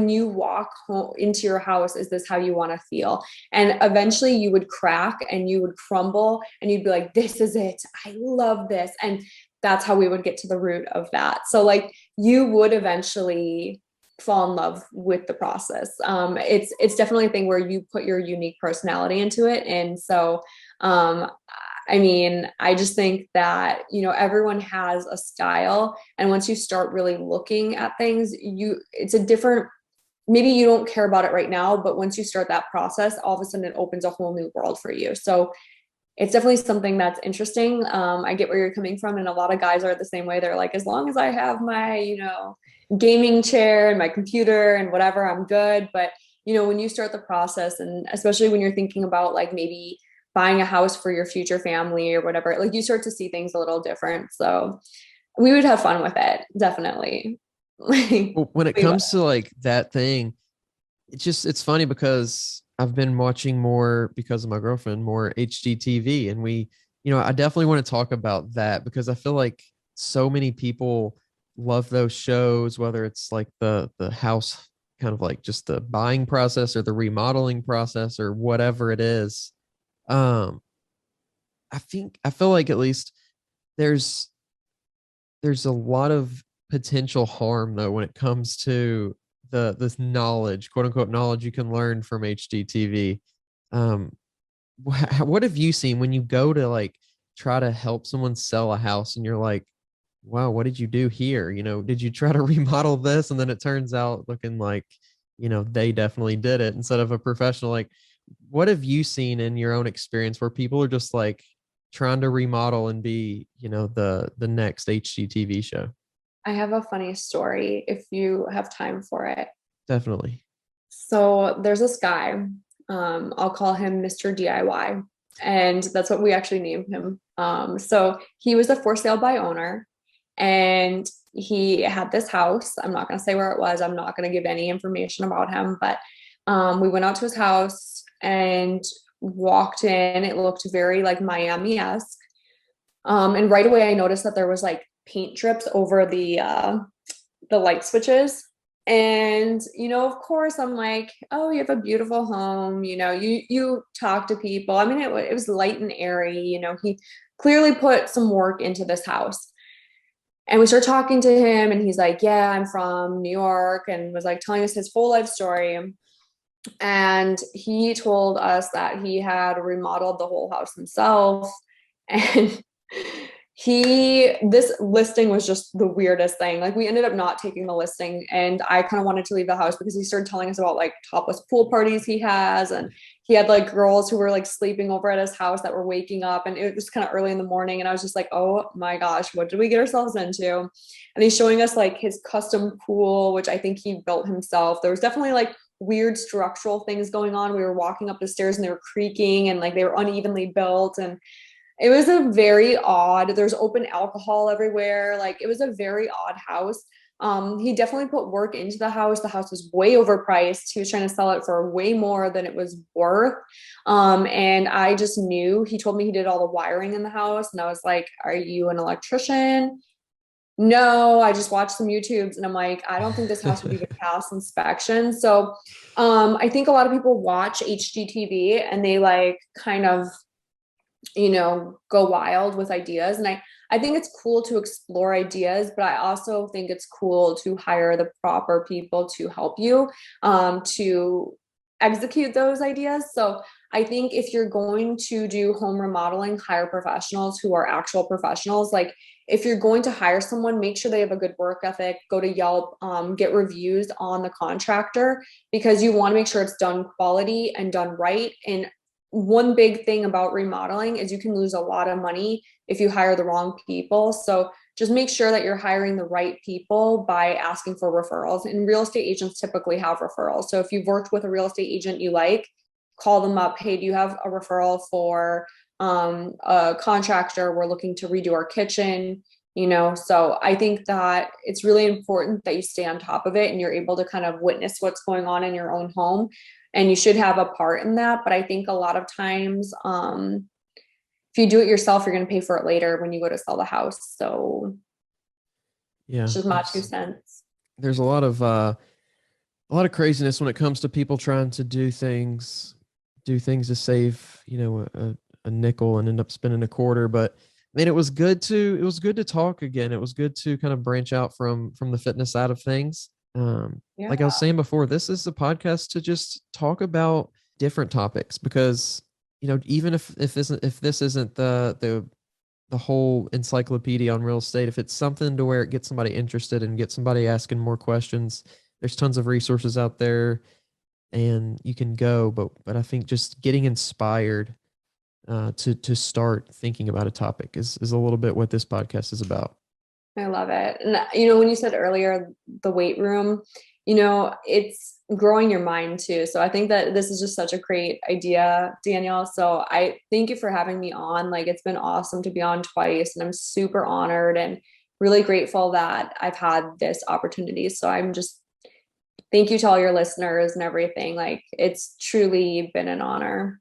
you walk home into your house, is this how you want to feel? And eventually you would crack and you would crumble and you'd be like, this is it. I love this. And that's how we would get to the root of that. So like you would eventually fall in love with the process. It's definitely a thing where you put your unique personality into it. And so I mean, I just think that, you know, everyone has a style. And once you start really looking at things, it's a different, maybe you don't care about it right now, but once you start that process, all of a sudden it opens a whole new world for you. So it's definitely something that's interesting. I get where you're coming from. And a lot of guys are the same way. They're like, as long as I have my, you know, gaming chair and my computer and whatever, I'm good. But, you know, when you start the process, and especially when you're thinking about like maybe buying a house for your future family or whatever, like you start to see things a little different. So we would have fun with it, definitely. Well, when it We would. comes to like that thing, it's funny because I've been watching more because of my girlfriend, more HGTV. And I definitely want to talk about that because I feel like so many people love those shows, whether it's like the house kind of like just the buying process or the remodeling process or whatever it is. Um, I feel like at least there's there's a lot of potential harm though when it comes to this knowledge, quote unquote knowledge you can learn from HGTV. Um, what have you seen when you go to like try to help someone sell a house and you're like, wow, what did you do here? Did you try to remodel this? And then it turns out looking like, they definitely did it instead of a professional. Like, what have you seen in your own experience where people are just like trying to remodel and be, the next HGTV show? I have a funny story if you have time for it. Definitely. So there's this guy, I'll call him Mr. DIY, and that's what we actually named him. So he was a for sale by owner, and he had this house. I'm not going to say where it was. I'm not going to give any information about him, but we went out to his house and walked in. It looked very like Miami-esque. And right away I noticed that there was like paint drips over the light switches. And, of course I'm like, oh, you have a beautiful home. You talk to people. I mean, it was light and airy. He clearly put some work into this house. And we start talking to him and he's like, yeah, I'm from New York, and was like telling us his whole life story. And he told us that he had remodeled the whole house himself. And this listing was just the weirdest thing. Like we ended up not taking the listing, and I kind of wanted to leave the house because he started telling us about like topless pool parties he has, and he had like girls who were like sleeping over at his house that were waking up, and it was kind of early in the morning, and I was just like, oh my gosh, what did we get ourselves into? And he's showing us like his custom pool, which I think he built himself. There was definitely like weird structural things going on. We were walking up the stairs and they were creaking and like they were unevenly built, and it was a very odd, there's open alcohol everywhere. Like it was a very odd house. He definitely put work into the house. The house was way overpriced. He was trying to sell it for way more than it was worth. And I just knew, he told me he did all the wiring in the house. And I was like, are you an electrician? No, I just watched some YouTubes, and I'm like, I don't think this house would even pass inspection. So I think a lot of people watch HGTV and they like kind of go wild with ideas. And I think it's cool to explore ideas, but I also think it's cool to hire the proper people to help you to execute those ideas. So I think if you're going to do home remodeling, hire professionals who are actual professionals. Like if you're going to hire someone, make sure they have a good work ethic, go to Yelp, get reviews on the contractor, because you want to make sure it's done quality and done right. And one big thing about remodeling is you can lose a lot of money if you hire the wrong people. So just make sure that you're hiring the right people by asking for referrals. And real estate agents typically have referrals. So if you've worked with a real estate agent you like, call them up. Hey, do you have a referral for a contractor? We're looking to redo our kitchen. So I think that it's really important that you stay on top of it and you're able to kind of witness what's going on in your own home, and you should have a part in that. But I think a lot of times, if you do it yourself, you're going to pay for it later when you go to sell the house. So Yeah, it's just my 2 cents. there's a lot of craziness when it comes to people trying to do things to save, a nickel and end up spending a quarter. But I mean, it was good to talk again. It was good to kind of branch out from the fitness side of things. Yeah. Like I was saying before, this is a podcast to just talk about different topics because, even if this isn't the whole encyclopedia on real estate, if it's something to where it gets somebody interested and gets somebody asking more questions, there's tons of resources out there and you can go. But I think just getting inspired to start thinking about a topic is a little bit what this podcast is about. I love it. And when you said earlier the weight room, it's growing your mind too. So I think that this is just such a great idea, Danielle. So I thank you for having me on. Like, it's been awesome to be on twice, and I'm super honored and really grateful that I've had this opportunity. So I'm just thank you to all your listeners and everything. Like, it's truly been an honor.